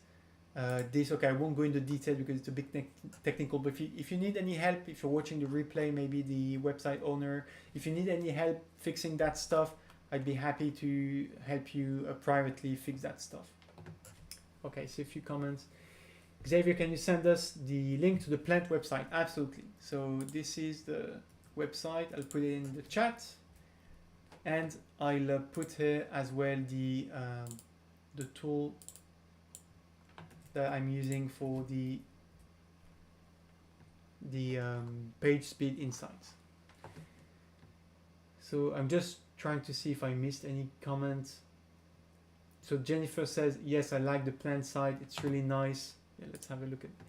Okay, I won't go into detail because it's a bit technical, but if you need any help, if you're watching the replay, maybe the website owner, if you need any help fixing that stuff, I'd be happy to help you privately fix that stuff. Okay, so a few comments. Xavier, can you send us the link to the plant website? Absolutely. So this is the website. I'll put it in the chat, and I'll put here as well the tool that I'm using for the page speed insights. So I'm just trying to see if I missed any comments. So Jennifer says, yes, I like the plant site. It's really nice. Yeah, let's have a look at it.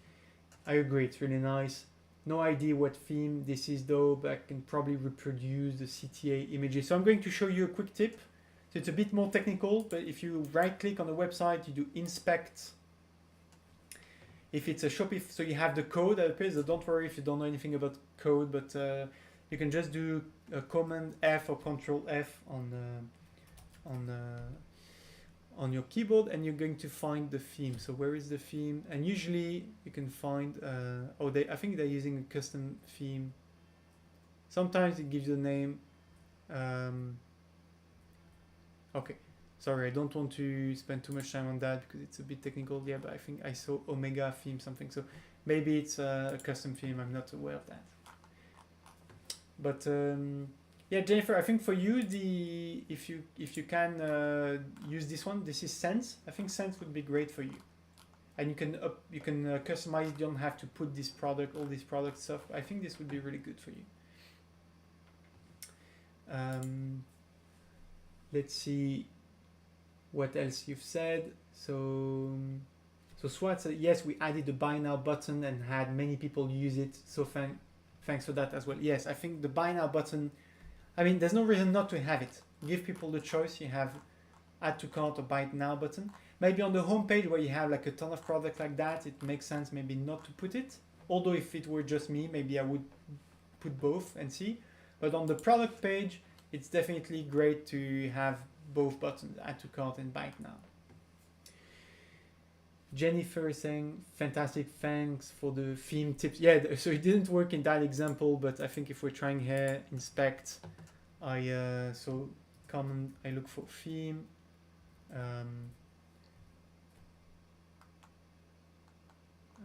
I agree, it's really nice. No idea what theme this is though, but I can probably reproduce the CTA images. So I'm going to show you a quick tip. So it's a bit more technical, but if you right click on the website, you do inspect. If it's a Shopify, so you have the code that appears, so don't worry if you don't know anything about code, but you can just do a Command F or Control F on your keyboard, and you're going to find the theme. So where is the theme? And usually you can find, I think they're using a custom theme. Sometimes it gives you a name. Okay. Sorry, I don't want to spend too much time on that because it's a bit technical. Yeah, but I think I saw Omega theme something. So maybe it's a custom theme. I'm not aware of that. But yeah, Jennifer, I think for you, if you can use this one, this is Sense. I think Sense would be great for you, and you can customize. You don't have to put all this product stuff. I think this would be really good for you. Let's see what else you've said. So Swat said, yes, we added the buy now button and had many people use it. So thanks for that as well. Yes, I think the buy now button, I mean, there's no reason not to have it. Give people the choice. You have add to cart or buy now button. Maybe on the home page where you have like a ton of product like that, it makes sense maybe not to put it. Although if it were just me, maybe I would put both and see. But on the product page, it's definitely great to have both buttons, add to cart and buy it now. Jennifer is saying, fantastic, thanks for the theme tips. Yeah, so it didn't work in that example, but I think if we're trying here, inspect, so common, I look for theme.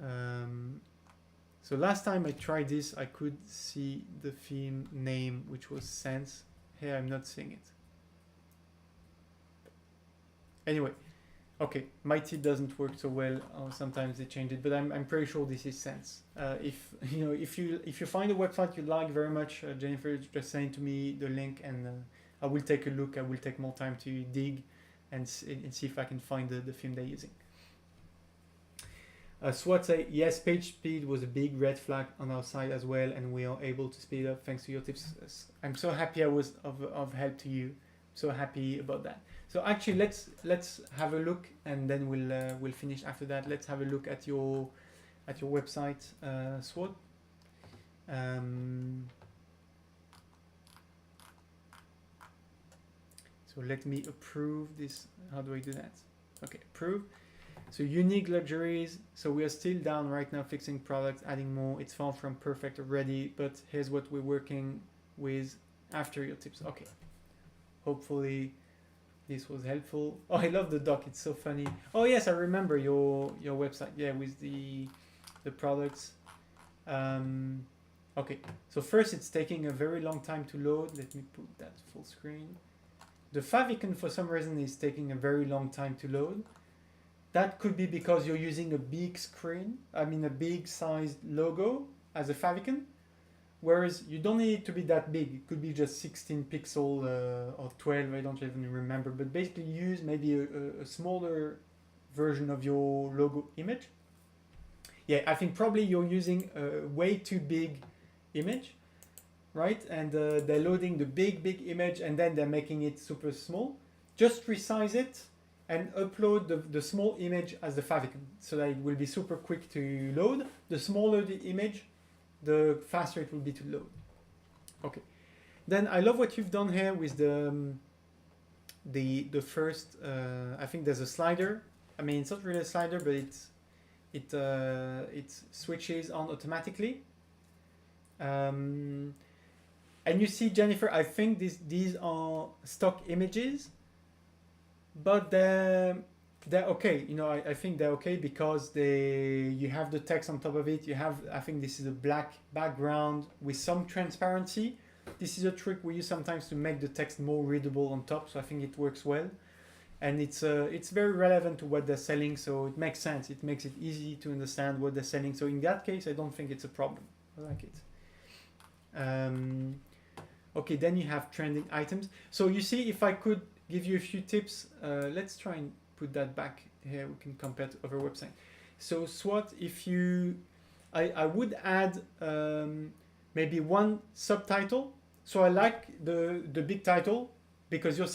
So last time I tried this, I could see the theme name, which was Sense. Here I'm not seeing it. Anyway, okay, Mighty doesn't work so well. Sometimes they change it, but I'm pretty sure this is Sense. If you find a website you like very much, Jennifer, just send to me the link, and I will take a look. I will take more time to dig and see if I can find the theme they're using. SWAT say, yes, page speed was a big red flag on our side as well, and we are able to speed up thanks to your tips. I'm so happy I was of help to you. So happy about that. So actually, let's have a look, and then we'll finish after that. Let's have a look at your website, SWAT. So let me approve this. How do I do that? Okay, approve. So unique luxuries. So we are still down right now, fixing products, adding more. It's far from perfect already, but here's what we're working with after your tips. Okay. Hopefully this was helpful. Oh, I love the doc. It's so funny. Oh yes, I remember your website. Yeah, with the products. Okay. So first, it's taking a very long time to load. Let me put that full screen. The Favicon, for some reason, is taking a very long time to load. That could be because you're using a big screen, a big sized logo as a favicon, whereas you don't need it to be that big. It could be just 16 pixel or 12, I don't even remember, but basically use maybe a smaller version of your logo image. Yeah, I think probably you're using a way too big image, right? And they're loading the big image, and then they're making it super small. Just resize it and upload the small image as the favicon, so that it will be super quick to load. The smaller the image, the faster it will be to load. Okay. Then I love what you've done here with the first. I think there's a slider. It's not really a slider, but it switches on automatically. And you see, Jennifer, I think these are stock images, but they're okay. I think they're okay because you have the text on top of it. I think this is a black background with some transparency. This is a trick we use sometimes to make the text more readable on top. So I think it works well, and it's very relevant to what they're selling. So it makes sense. It makes it easy to understand what they're selling. So in that case, I don't think it's a problem. I like it. Okay, then you have trending items. So you see, if I could give you a few tips, let's try and put that back here. We can compare to other websites. So SWOT, I would add maybe one subtitle. So I like the big title because you're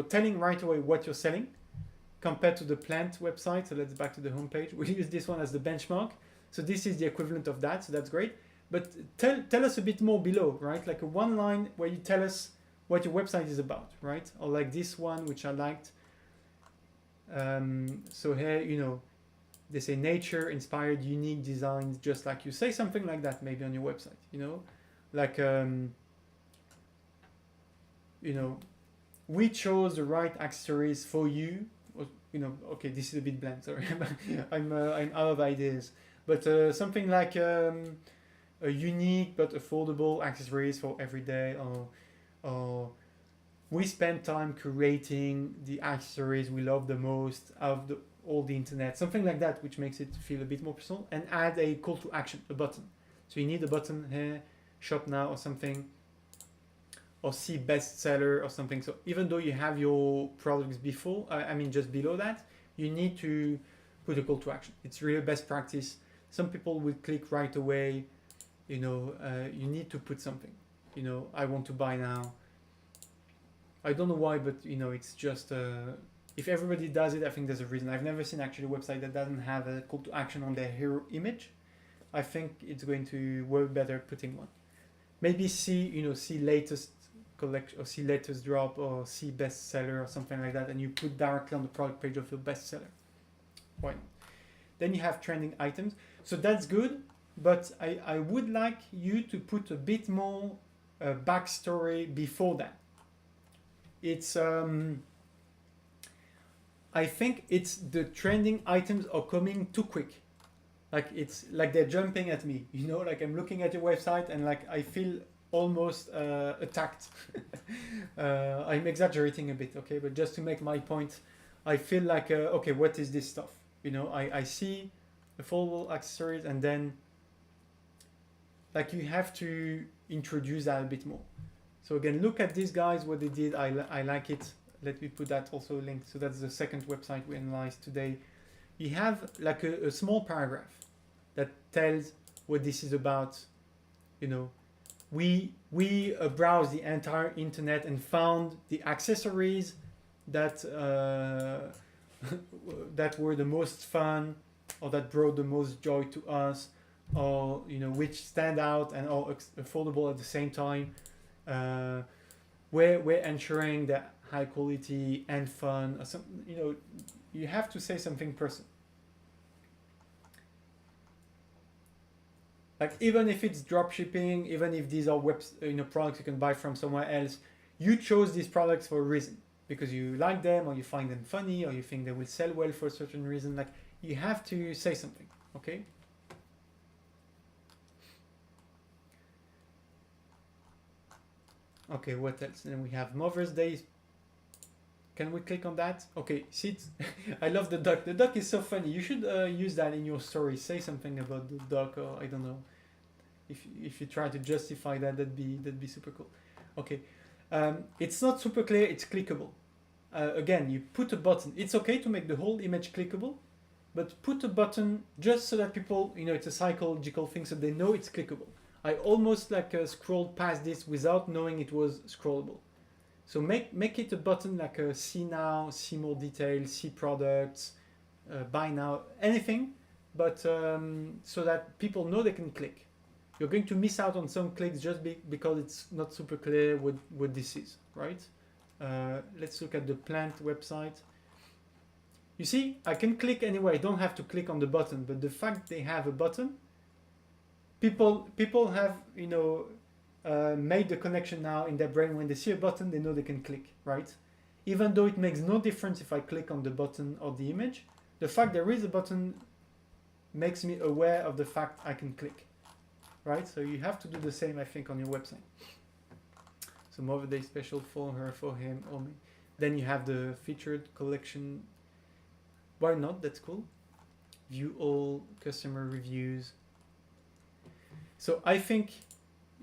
telling right away what you're selling compared to the plant website. So let's back to the homepage. We use this one as the benchmark. So this is the equivalent of that. So that's great. But tell us a bit more below, right? Like a one line where you tell us what your website is about, right? Or like this one, which I liked. So here, they say nature-inspired, unique designs, just like you say something like that maybe on your website, like, we chose the right accessories for you. Or, okay, this is a bit bland, sorry. I'm out of ideas. But something like a unique but affordable accessories for every day, or we spend time creating the accessories we love the most out of all the internet, something like that, which makes it feel a bit more personal, and add a call to action, a button. So you need a button here, shop now or something, or see bestseller or something. So even though you have your products before, just below that, you need to put a call to action. It's really best practice. Some people will click right away. You need to put something. I want to buy now. I don't know why, but it's just if everybody does it, I think there's a reason. I've never seen actually a website that doesn't have a call to action on their hero image. I think it's going to work better putting one. Maybe see latest collection, or see latest drop, or see bestseller or something like that, and you put directly on the product page of your bestseller. Why not? Then you have trending items. So that's good, but I would like you to put a bit more backstory before that. It's I think it's the trending items are coming too quick. like it's like they're jumping at me, you know, like I'm looking at your website and like I feel almost attacked. I'm exaggerating a bit, okay, but just to make my point, I feel like okay, what is this stuff? You know, I see affordable accessories, and then like you have to introduce that a bit more. So again, look at these guys, what they did. I like it. Let me put that also linked. So that's the second website we analyzed today. You have like a small paragraph that tells what this is about. You know, we browsed the entire internet and found the accessories that that were the most fun, or that brought the most joy to us, or you know, which stand out and are affordable at the same time. We're ensuring that high quality and fun, or some, you know, you have to say something personal. Like even if it's drop shipping, even if these are products you can buy from somewhere else, you chose these products for a reason, because you like them, or you find them funny, or you think they will sell well for a certain reason. Like you have to say something, okay? Okay, what else? Then we have Mother's Day. Can we click on that? Okay, see, I love the duck. The duck is so funny. You should use that in your story. Say something about the duck, or I don't know. If you try to justify that, that'd be super cool. Okay, it's not super clear. It's clickable. Again, you put a button. It's okay to make the whole image clickable, but put a button just so that people, you know, it's a psychological thing, so they know it's clickable. I almost like scrolled past this without knowing it was scrollable. So make it a button like a see now, see more details, see products, buy now, anything, but so that people know they can click. You're going to miss out on some clicks just because it's not super clear what this is, right? Let's look at the plant website. You see, I can click anywhere. I don't have to click on the button, but the fact they have a button, people have, you know, made the connection now in their brain. When they see a button, they know they can click, right? Even though it makes no difference if I click on the button or the image, the fact there is a button makes me aware of the fact I can click, right? So you have to do the same, I think, on your website. So Mother's Day special for her, for him, or me. Then you have the featured collection. Why not? That's cool. View all customer reviews. So I think,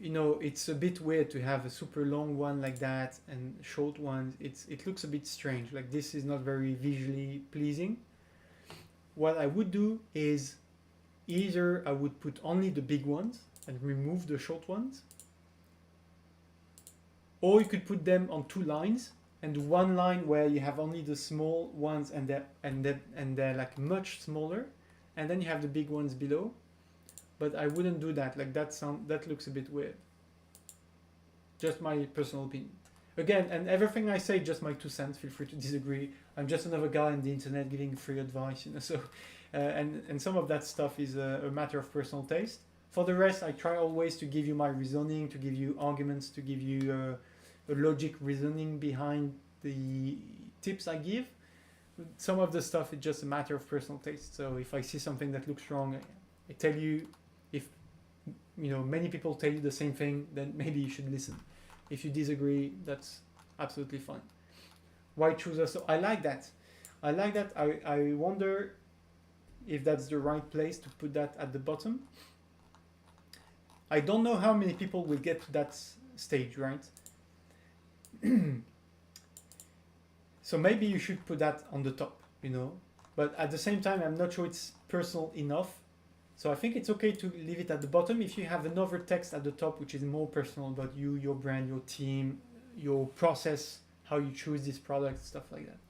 you know, it's a bit weird to have a super long one like that and short ones. It looks a bit strange. Like this is not very visually pleasing. What I would do is either I would put only the big ones and remove the short ones, or you could put them on two lines and do one line where you have only the small ones and they're like much smaller, and then you have the big ones below. But I wouldn't do that. Like that looks a bit weird. Just my personal opinion. Again, and everything I say, just my 2 cents. Feel free to disagree. I'm just another guy on the internet giving free advice, you know. So, and some of that stuff is a matter of personal taste. For the rest, I try always to give you my reasoning, to give you arguments, to give you a logic reasoning behind the tips I give. Some of the stuff is just a matter of personal taste. So if I see something that looks wrong, I tell you. If you know many people tell you the same thing, then maybe you should listen. If you disagree, that's absolutely fine. Why choose us? So I like that. I wonder if that's the right place to put that at the bottom. I don't know how many people will get to that stage, right? So maybe you should put that on the top, you know. But at the same time, I'm not sure it's personal enough. So I think it's okay to leave it at the bottom if you have another text at the top which is more personal about you, your brand, your team, your process, how you choose these products, stuff like that.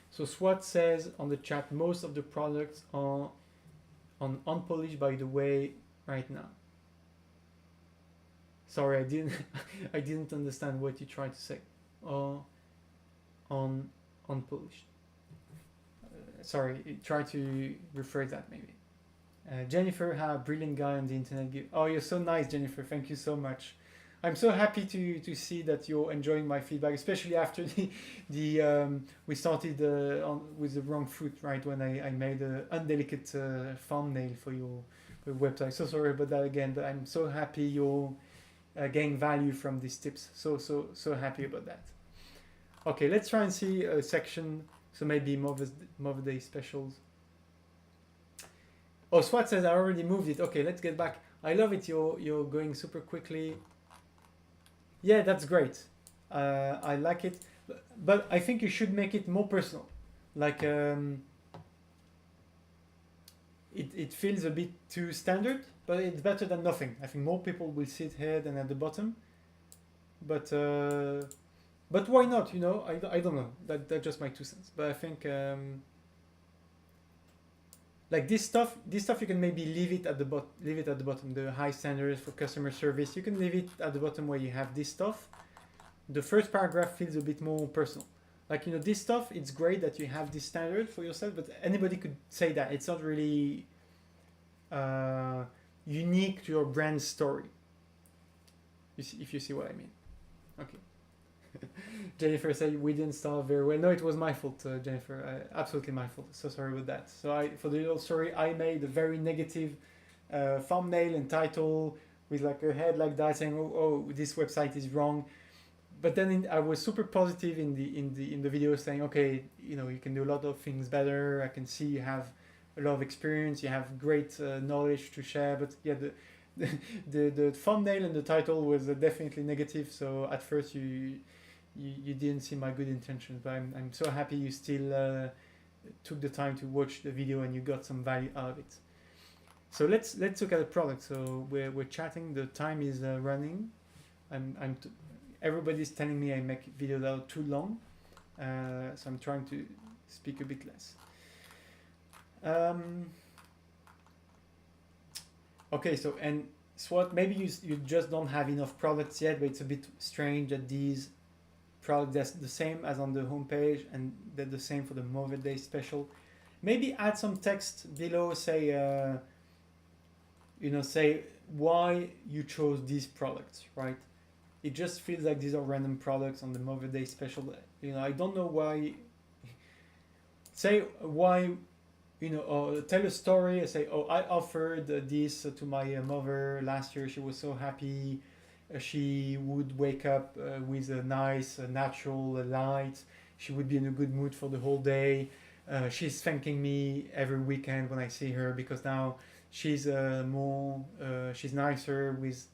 So Swat says on the chat, most of the products are on unpolished, by the way, right now. Sorry, I didn't understand what you tried to say. On unpolished. Sorry, try to rephrase that maybe. Jennifer, how brilliant guy on the internet. Oh, you're so nice, Jennifer. Thank you so much. I'm so happy to see that you're enjoying my feedback, especially after we started with the wrong foot, right, when I made an undelicate thumbnail for your website. So sorry about that again, but I'm so happy you're getting value from these tips. So happy about that. Okay, let's try and see a section. So maybe Mother's Day specials. Oh, Swat says I already moved it. Okay, let's get back. I love it. You're going super quickly. Yeah, that's great. I like it, but I think you should make it more personal. Like it feels a bit too standard, but it's better than nothing. I think more people will see it here than at the bottom. But why not? You know, I don't know. That's just my 2 cents. But I think like this stuff you can maybe leave it at the bottom. The high standards for customer service, you can leave it at the bottom where you have this stuff. The first paragraph feels a bit more personal. Like, you know, this stuff, it's great that you have this standard for yourself, but anybody could say that. It's not really unique to your brand story. If you see what I mean. Okay. Jennifer said we didn't start very well. No, it was my fault, Jennifer. Absolutely my fault. So sorry about that. So for the little story, I made a very negative thumbnail and title with like a head like that, saying, "Oh, this website is wrong." But then I was super positive in the video, saying, "Okay, you know, you can do a lot of things better. I can see you have a lot of experience. You have great knowledge to share." But yeah, the thumbnail and the title was definitely negative. So at first you didn't see my good intentions, but I'm so happy you still took the time to watch the video and you got some value out of it. So let's look at the product. So we're chatting. The time is running. Everybody's telling me I make videos that are too long, so I'm trying to speak a bit less. Okay, so and Swat, maybe you just don't have enough products yet, but it's a bit strange that these products that's the same as on the homepage and they're the same for the Mother's Day special. Maybe add some text below, say say why you chose these products, right? It just feels like these are random products on the Mother's Day special. You know, I don't know why. Say why, or tell a story. Say, oh, I offered this to my mother last year. She was so happy. She would wake up with a nice natural light. She would be in a good mood for the whole day. She's thanking me every weekend when I see her because now she's she's nicer with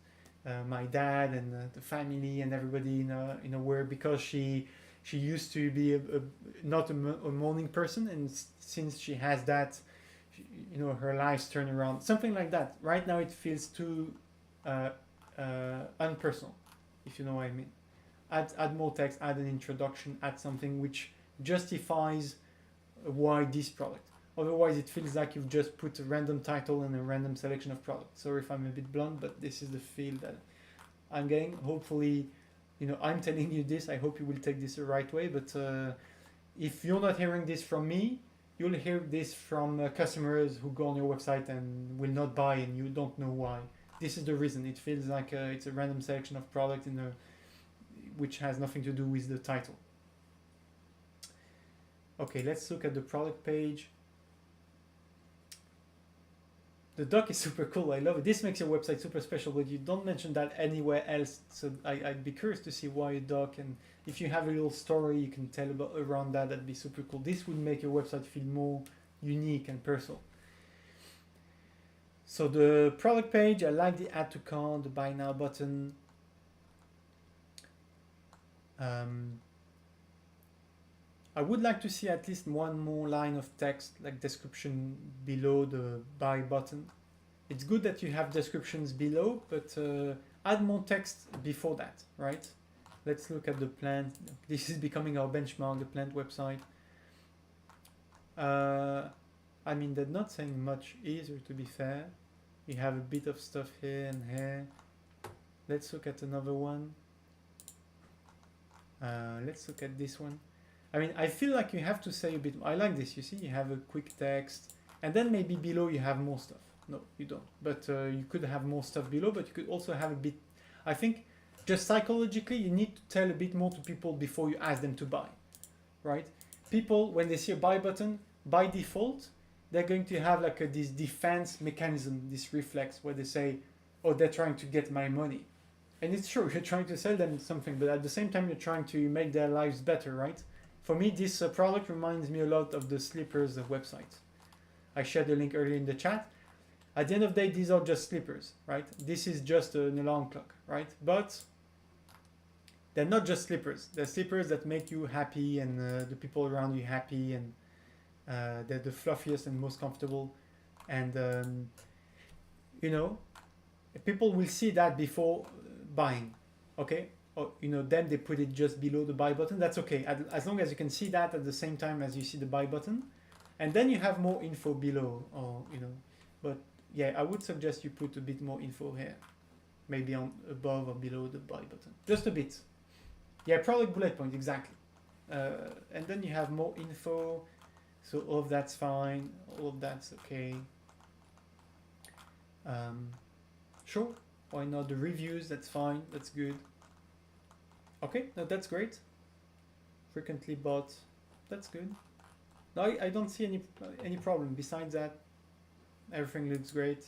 my dad and the family and everybody in a word, because she used to be not a morning person, and since she has that, her life's turned around, something like that. Right now it feels too unpersonal, if you know what I mean. Add more text, add an introduction, add something which justifies why this product. Otherwise it feels like you've just put a random title and a random selection of products. Sorry if I'm a bit blunt, but this is the feel that I'm getting. Hopefully, I'm telling you this, I hope you will take this the right way, but if you're not hearing this from me, you'll hear this from customers who go on your website and will not buy, and you don't know why. This is the reason. It feels like it's a random selection of product which has nothing to do with the title. Okay, let's look at the product page. The doc is super cool. I love it. This makes your website super special, but you don't mention that anywhere else. So I'd be curious to see why a doc, and if you have a little story you can tell around that, that'd be super cool. This would make your website feel more unique and personal. So the product page, I like the add to cart, the buy now button. I would like to see at least one more line of text, like description below the buy button. It's good that you have descriptions below, but add more text before that, right? Let's look at the plant. This is becoming our benchmark, the plant website. I mean, they're not saying much either, to be fair. We have a bit of stuff here and here. Let's look at another one. Let's look at this one. I mean, I feel like you have to say a bit. I like this. You see, you have a quick text, and then maybe below you have more stuff. No, you don't. But you could have more stuff below, but you could also have a bit. I think just psychologically, you need to tell a bit more to people before you ask them to buy, right? People, when they see a buy button, by default, they're going to have like this defense mechanism, this reflex where they say, oh, they're trying to get my money. And it's true, you're trying to sell them something, but at the same time, you're trying to make their lives better, right? For me, this product reminds me a lot of the slippers website. I shared the link earlier in the chat. At the end of the day, these are just slippers, right? This is just an alarm clock, right? But they're not just slippers. They're slippers that make you happy and the people around you happy, and they're the fluffiest and most comfortable. And, you know, people will see that before buying, okay? Or, you know, then they put it just below the buy button. That's okay, as long as you can see that at the same time as you see the buy button. And then you have more info below, or, you know, but yeah, I would suggest you put a bit more info here. Maybe on above or below the buy button. Just a bit. Yeah, product bullet point, exactly. And then you have more info. So all of that's fine. All of that's okay. Sure, why not? The reviews, that's fine. That's good. Okay, no, that's great. Frequently bought, that's good. No, I don't see any problem. Besides that, everything looks great.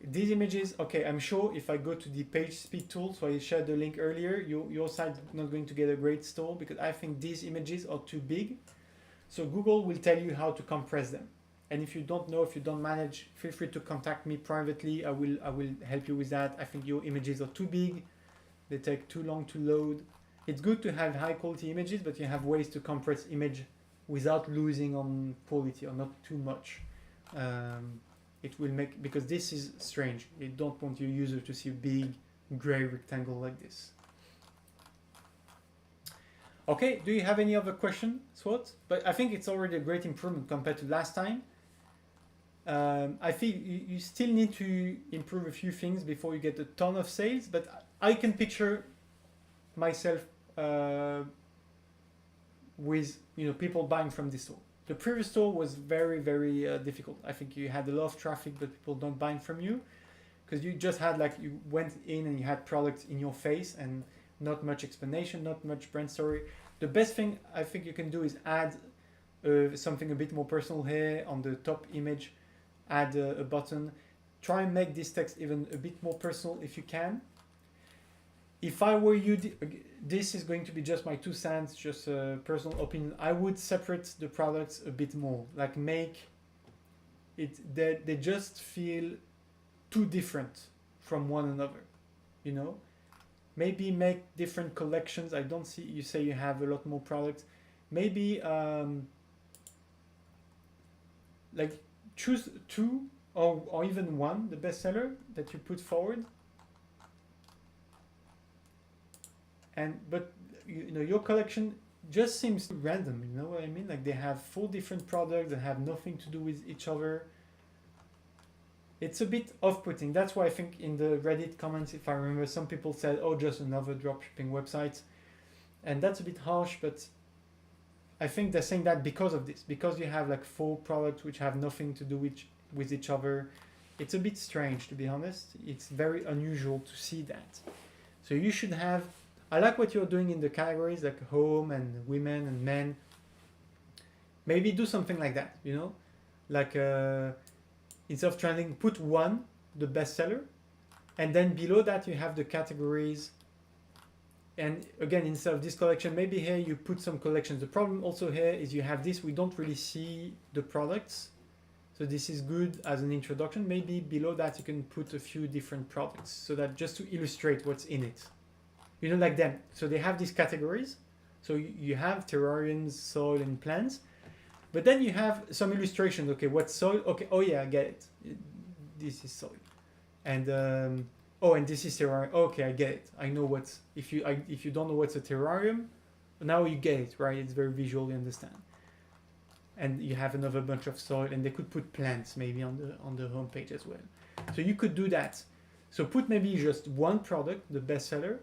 These images, okay, I'm sure if I go to the page speed tool, so I shared the link earlier, your site's not going to get a great store because I think these images are too big. So Google will tell you how to compress them. And if you don't know, if you don't manage, feel free to contact me privately. I will help you with that. I think your images are too big. They take too long to load. It's good to have high quality images, but you have ways to compress image without losing on quality or not too much. It will make, because this is strange. You don't want your user to see a big gray rectangle like this. Okay, do you have any other question, Swat? But I think it's already a great improvement compared to last time. I feel you still need to improve a few things before you get a ton of sales, but I can picture myself with, you know, people buying from this store. The previous store was very, very difficult. I think you had a lot of traffic, but people don't buy from you because you just had, like, you went in and you had products in your face and not much explanation, not much brand story. The best thing I think you can do is add something a bit more personal here on the top image. Add a button. Try and make this text even a bit more personal if you can. If I were you, this is going to be just my 2 cents, just a personal opinion. I would separate the products a bit more, like make it that they just feel too different from one another, you know. Maybe make different collections. I don't see, you say you have a lot more products. Maybe like choose 2 or even 1, the bestseller that you put forward. But you know, your collection just seems random, you know what I mean? Like they have 4 different products that have nothing to do with each other. It's a bit off-putting. That's why I think in the Reddit comments, if I remember, some people said, oh, just another dropshipping website. And that's a bit harsh, but I think they're saying that because of this, because you have like 4 products which have nothing to do with each other. It's a bit strange, to be honest. It's very unusual to see that. So you should have, I like what you're doing in the categories like home and women and men. Maybe do something like that, you know, like instead of trending, put 1, the bestseller, and then below that you have the categories. And again, instead of this collection, maybe here you put some collections. The problem also here is you have this, we don't really see the products. So this is good as an introduction. Maybe below that you can put a few different products so that just to illustrate what's in it. You know, like them. So they have these categories. So you have terrariums, soil, and plants. But then you have some illustrations. Okay, what's soil? Okay, oh yeah, I get it. This is soil. And oh, and this is terrarium. Okay, I get it. I know what's, if you don't know what's a terrarium, now you get it, right? It's very visual, you understand. And you have another bunch of soil, and they could put plants maybe on the homepage as well. So you could do that. So put maybe just 1 product, the bestseller,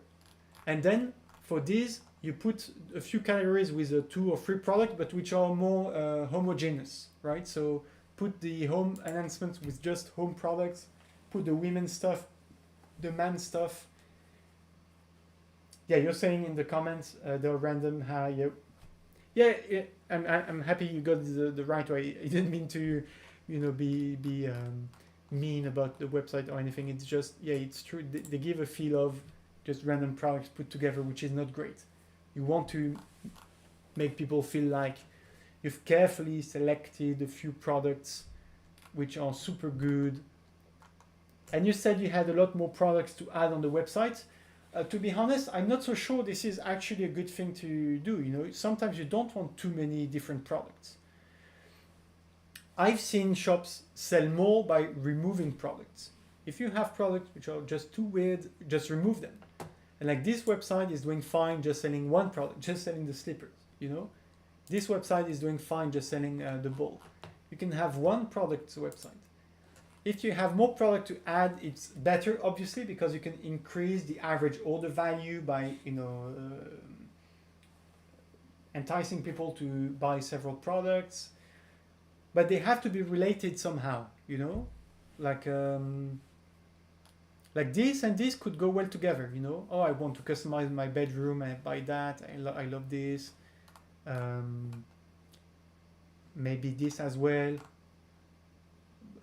and then for these you put a few categories with 2 or 3 products, but which are more homogeneous, right? So put the home enhancements with just home products, put the women's stuff, the man's stuff. Yeah, you're saying in the comments they're random. Yeah, I'm happy you got the right way. I didn't mean to, be mean about the website or anything. It's just, yeah, it's true. They give a feel of just random products put together, which is not great. You want to make people feel like you've carefully selected a few products which are super good. And you said you had a lot more products to add on the website. To be honest, I'm not so sure this is actually a good thing to do. Sometimes you don't want too many different products. I've seen shops sell more by removing products. If you have products which are just too weird, just remove them. And like this website is doing fine just selling one product, just selling the slippers, This website is doing fine just selling the ball. You can have one product website. If you have more product to add, it's better, obviously, because you can increase the average order value by, enticing people to buy several products. But they have to be related somehow, like this and this could go well together, Oh, I want to customize my bedroom, I buy that, I love this. Maybe this as well.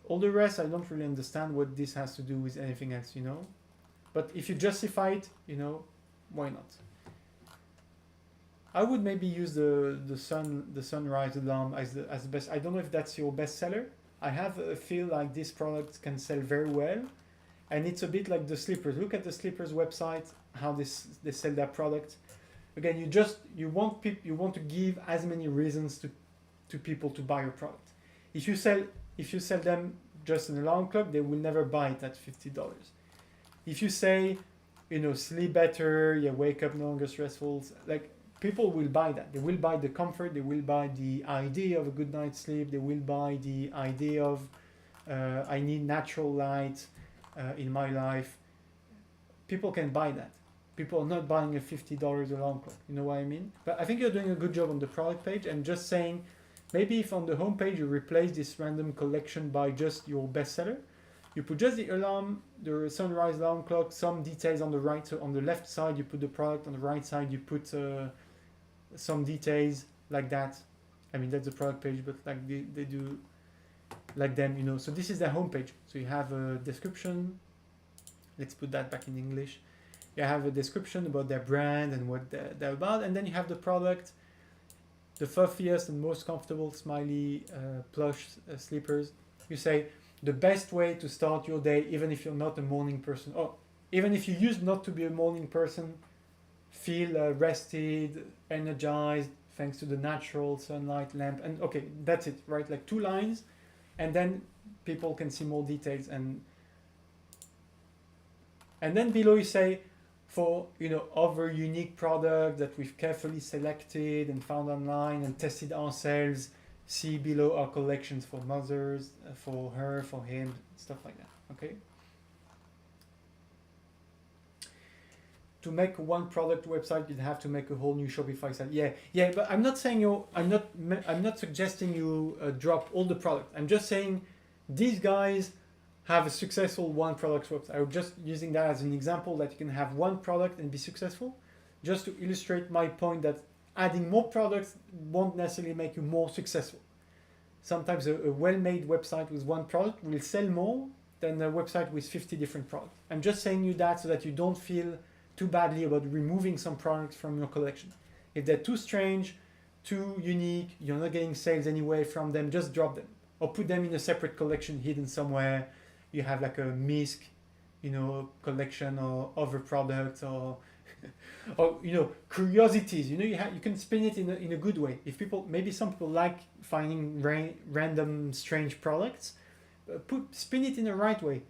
All the rest, I don't really understand what this has to do with anything else, But if you justify it, why not? I would maybe use the sunrise alarm as the best. I don't know if that's your best seller. I have a feel like this product can sell very well, and it's a bit like the slippers. Look at the slippers website, how they sell their product. Again, you want to give as many reasons to people to buy your product. If you sell them just an alarm clock, they will never buy it at $50. If you say, sleep better, wake up no longer stressful, like people will buy that. They will buy the comfort, they will buy the idea of a good night's sleep, they will buy the idea of I need natural light in my life. People can buy that. People are not buying a $50 alarm clock. You know what I mean? But I think you're doing a good job on the product page and just saying, maybe if on the homepage you replace this random collection by just your bestseller, you put just the alarm, the sunrise alarm clock, some details on the right. So on the left side you put the product, on the right side you put some details like that. I mean that's the product page, but like they do like them, So this is their homepage. So you have a description. Let's put that back in English. You have a description about their brand and what they're about, and then you have the product. The fluffiest and most comfortable smiley plush slippers. You say the best way to start your day, even if you're not a morning person, or even if you used not to be a morning person, feel rested, energized, thanks to the natural sunlight lamp. And okay, that's it, right? Like 2 lines, and then people can see more details. And then below you say, for other unique products that we've carefully selected and found online and tested ourselves, see below our collections for mothers, for her, for him, stuff like that. Okay. To make one product website, you'd have to make a whole new Shopify site. Yeah. But I'm not saying I'm not suggesting you drop all the products. I'm just saying these guys have a successful one product website. I'm just using that as an example that you can have one product and be successful, just to illustrate my point that adding more products won't necessarily make you more successful. Sometimes a well-made website with one product will sell more than a website with 50 different products. I'm just saying you that so that you don't feel too badly about removing some products from your collection. If they're too strange, too unique, you're not getting sales anyway from them, just drop them or put them in a separate collection hidden somewhere. You have like a MISC, collection or other products or curiosities. You can spin it in a good way. If maybe some people like finding random strange products, spin it in the right way.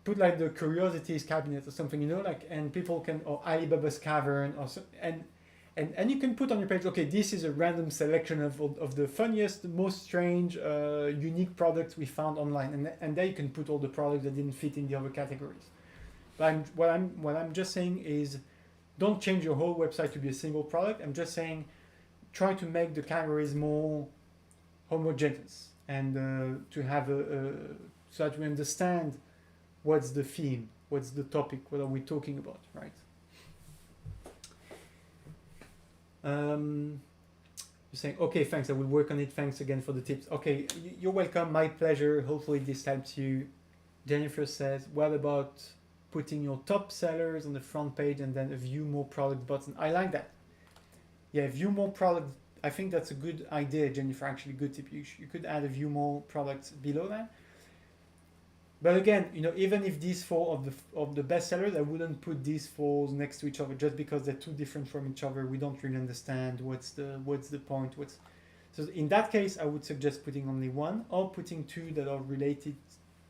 Put like the curiosities cabinet or something, and people can, or Alibaba's cavern or so, and you can put on your page, okay, this is a random selection of the funniest, most strange, unique products we found online, and there you can put all the products that didn't fit in the other categories. But what I'm just saying is, don't change your whole website to be a single product. I'm just saying try to make the categories more homogeneous and to have so that we understand what's the theme, what's the topic, what are we talking about, right? You're saying, okay, thanks, I will work on it. Thanks again for the tips. Okay, you're welcome. My pleasure. Hopefully this helps you. Jennifer says, what about putting your top sellers on the front page and then a view more product button? I like that. Yeah, view more product. I think that's a good idea, Jennifer. Actually, good tip. You could add a view more products below that. But again, even if these four of the best sellers, I wouldn't put these four next to each other just because they're too different from each other. We don't really understand what's the point. So in that case, I would suggest putting only one or putting two that are related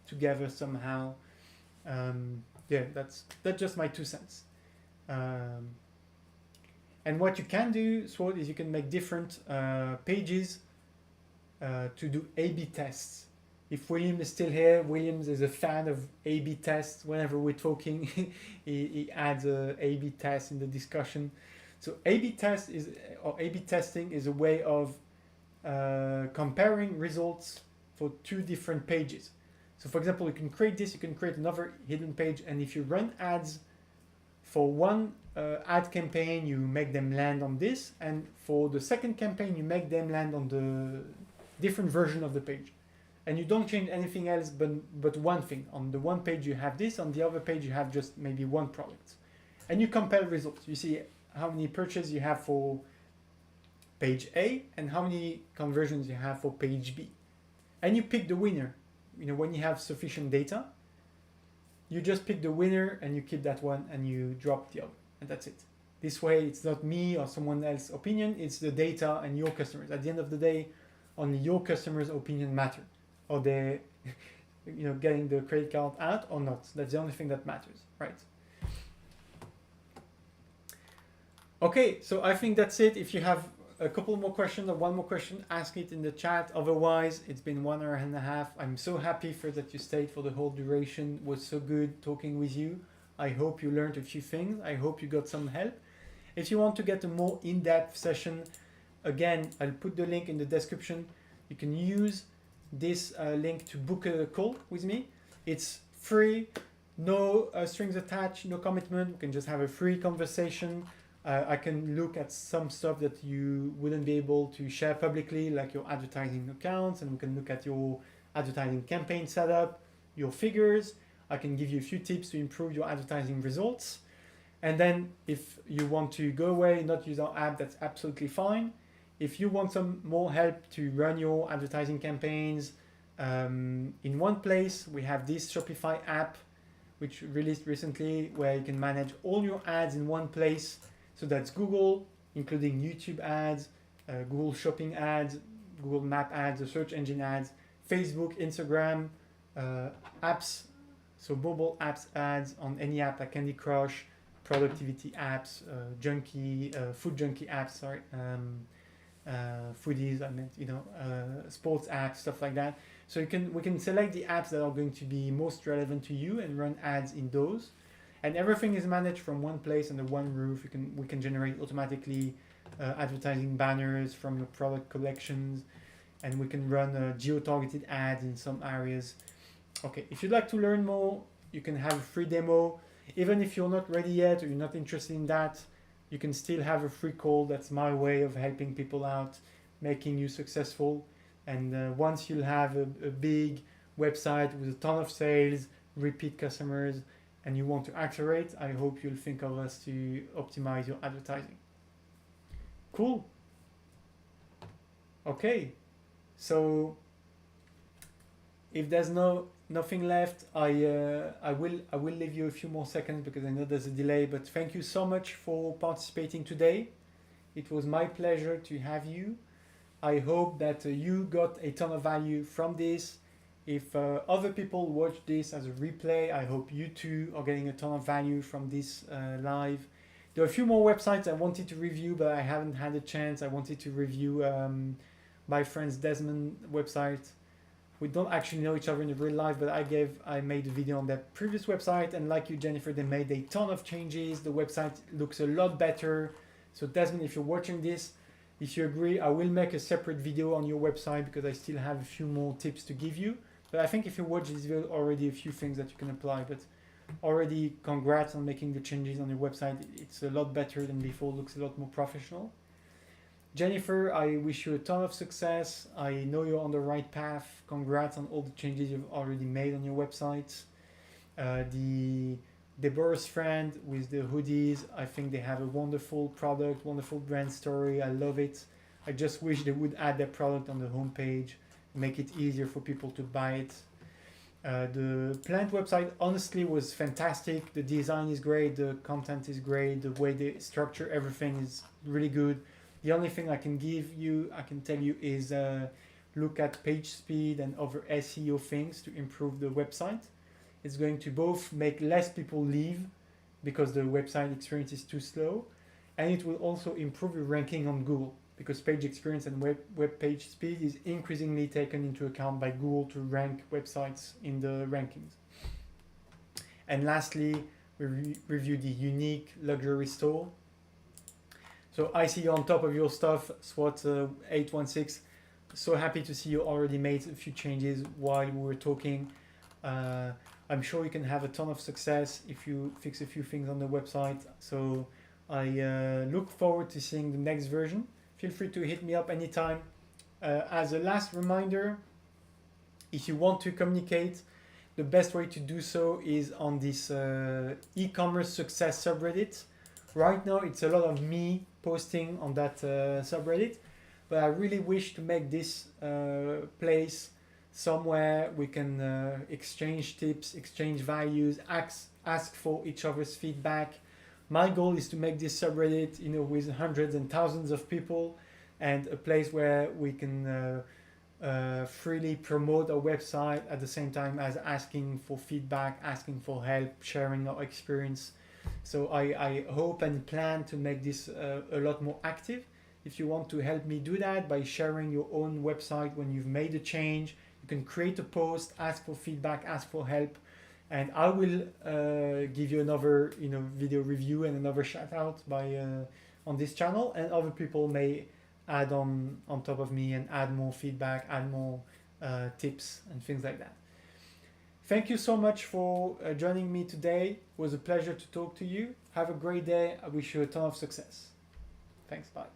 together somehow. Yeah, that's just my 2 cents. And what you can do, Sword, is you can make different pages to do A/B tests. If William is still here, Williams is a fan of A/B tests. Whenever we're talking, he adds a A/B test in the discussion. So A/B testing is a way of comparing results for 2 different pages. So for example, you can create this, you can create another hidden page, and if you run ads for one ad campaign, you make them land on this, and for the second campaign, you make them land on the different version of the page. And you don't change anything else but one thing. On the one page you have this, on the other page you have just maybe one product. And you compare results. You see how many purchases you have for page A and how many conversions you have for page B. And you pick the winner. When you have sufficient data, you just pick the winner and you keep that one and you drop the other. And that's it. This way it's not me or someone else's opinion, it's the data and your customers. At the end of the day, only your customers' opinion matter. Or they're getting the credit card out or not. That's the only thing that matters, right? Okay, so I think that's it. If you have a couple more questions or one more question, ask it in the chat. Otherwise, it's been 1 hour and a half. I'm so happy that you stayed for the whole duration. It was so good talking with you. I hope you learned a few things. I hope you got some help. If you want to get a more in-depth session, again, I'll put the link in the description. You can use this link to book a call with me. It's free, no strings attached, no commitment. We can just have a free conversation. I can look at some stuff that you wouldn't be able to share publicly, like your advertising accounts, and we can look at your advertising campaign setup, your figures. I can give you a few tips to improve your advertising results. And then if you want to go away, not use our app, that's absolutely fine. If you want some more help to run your advertising campaigns in one place, we have this Shopify app, which released recently, where you can manage all your ads in one place. So that's Google, including YouTube ads, Google Shopping ads, Google Map ads, the search engine ads, Facebook, Instagram, apps, so mobile apps ads on any app like Candy Crush, productivity apps, food junkie apps, sorry. Foodies, I meant, sports apps, stuff like that. So we can select the apps that are going to be most relevant to you and run ads in those. And everything is managed from one place under one roof. We can generate automatically advertising banners from your product collections, and we can run geo-targeted ads in some areas. Okay, if you'd like to learn more, you can have a free demo. Even if you're not ready yet or you're not interested in that, you can still have a free call. That's my way of helping people out, making you successful. And once you'll have a big website with a ton of sales, repeat customers, and you want to accelerate, I hope you'll think of us to optimize your advertising. Cool. Okay. So if there's nothing left, I will leave you a few more seconds because I know there's a delay, but thank you so much for participating today. It was my pleasure to have you. I hope that you got a ton of value from this. If other people watch this as a replay, I hope you too are getting a ton of value from this live. There are a few more websites I wanted to review, but I haven't had a chance. I wanted to review my friend's Desmond website. We don't actually know each other in real life, but I made a video on that previous website, and like you, Jennifer, they made a ton of changes. The website looks a lot better. So Desmond, if you're watching this, if you agree, I will make a separate video on your website because I still have a few more tips to give you. But I think if you watch this video, already a few things that you can apply. But already, congrats on making the changes on your website. It's a lot better than before, looks a lot more professional. Jennifer, I wish you a ton of success. I know you're on the right path. Congrats on all the changes you've already made on your website. The Deborah's friend with the hoodies, I think they have a wonderful product, wonderful brand story. I love it. I just wish they would add their product on the homepage, make it easier for people to buy it. The plant website honestly was fantastic. The design is great, the content is great, the way they structure everything is really good. The only thing I can tell you is look at page speed and other SEO things to improve the website. It's going to both make less people leave because the website experience is too slow, and it will also improve your ranking on Google because page experience and web page speed is increasingly taken into account by Google to rank websites in the rankings. And lastly, we review the unique luxury store. So I see you on top of your stuff, SWAT 816. So happy to see you already made a few changes while we were talking. I'm sure you can have a ton of success if you fix a few things on the website. So I look forward to seeing the next version. Feel free to hit me up anytime. As a last reminder, if you want to communicate, the best way to do so is on this e-commerce success subreddit. Right now, it's a lot of me posting on that subreddit, but I really wish to make this place somewhere we can exchange tips, exchange values, ask for each other's feedback. My goal is to make this subreddit, with hundreds and thousands of people, and a place where we can freely promote our website at the same time as asking for feedback, asking for help, sharing our experience. So I hope and plan to make this a lot more active. If you want to help me do that by sharing your own website when you've made a change, you can create a post, ask for feedback, ask for help, and I will give you another video review and another shout out on this channel, and other people may add on top of me and add more feedback, add more tips and things like that. Thank you so much for joining me today. It was a pleasure to talk to you. Have a great day. I wish you a ton of success. Thanks. Bye.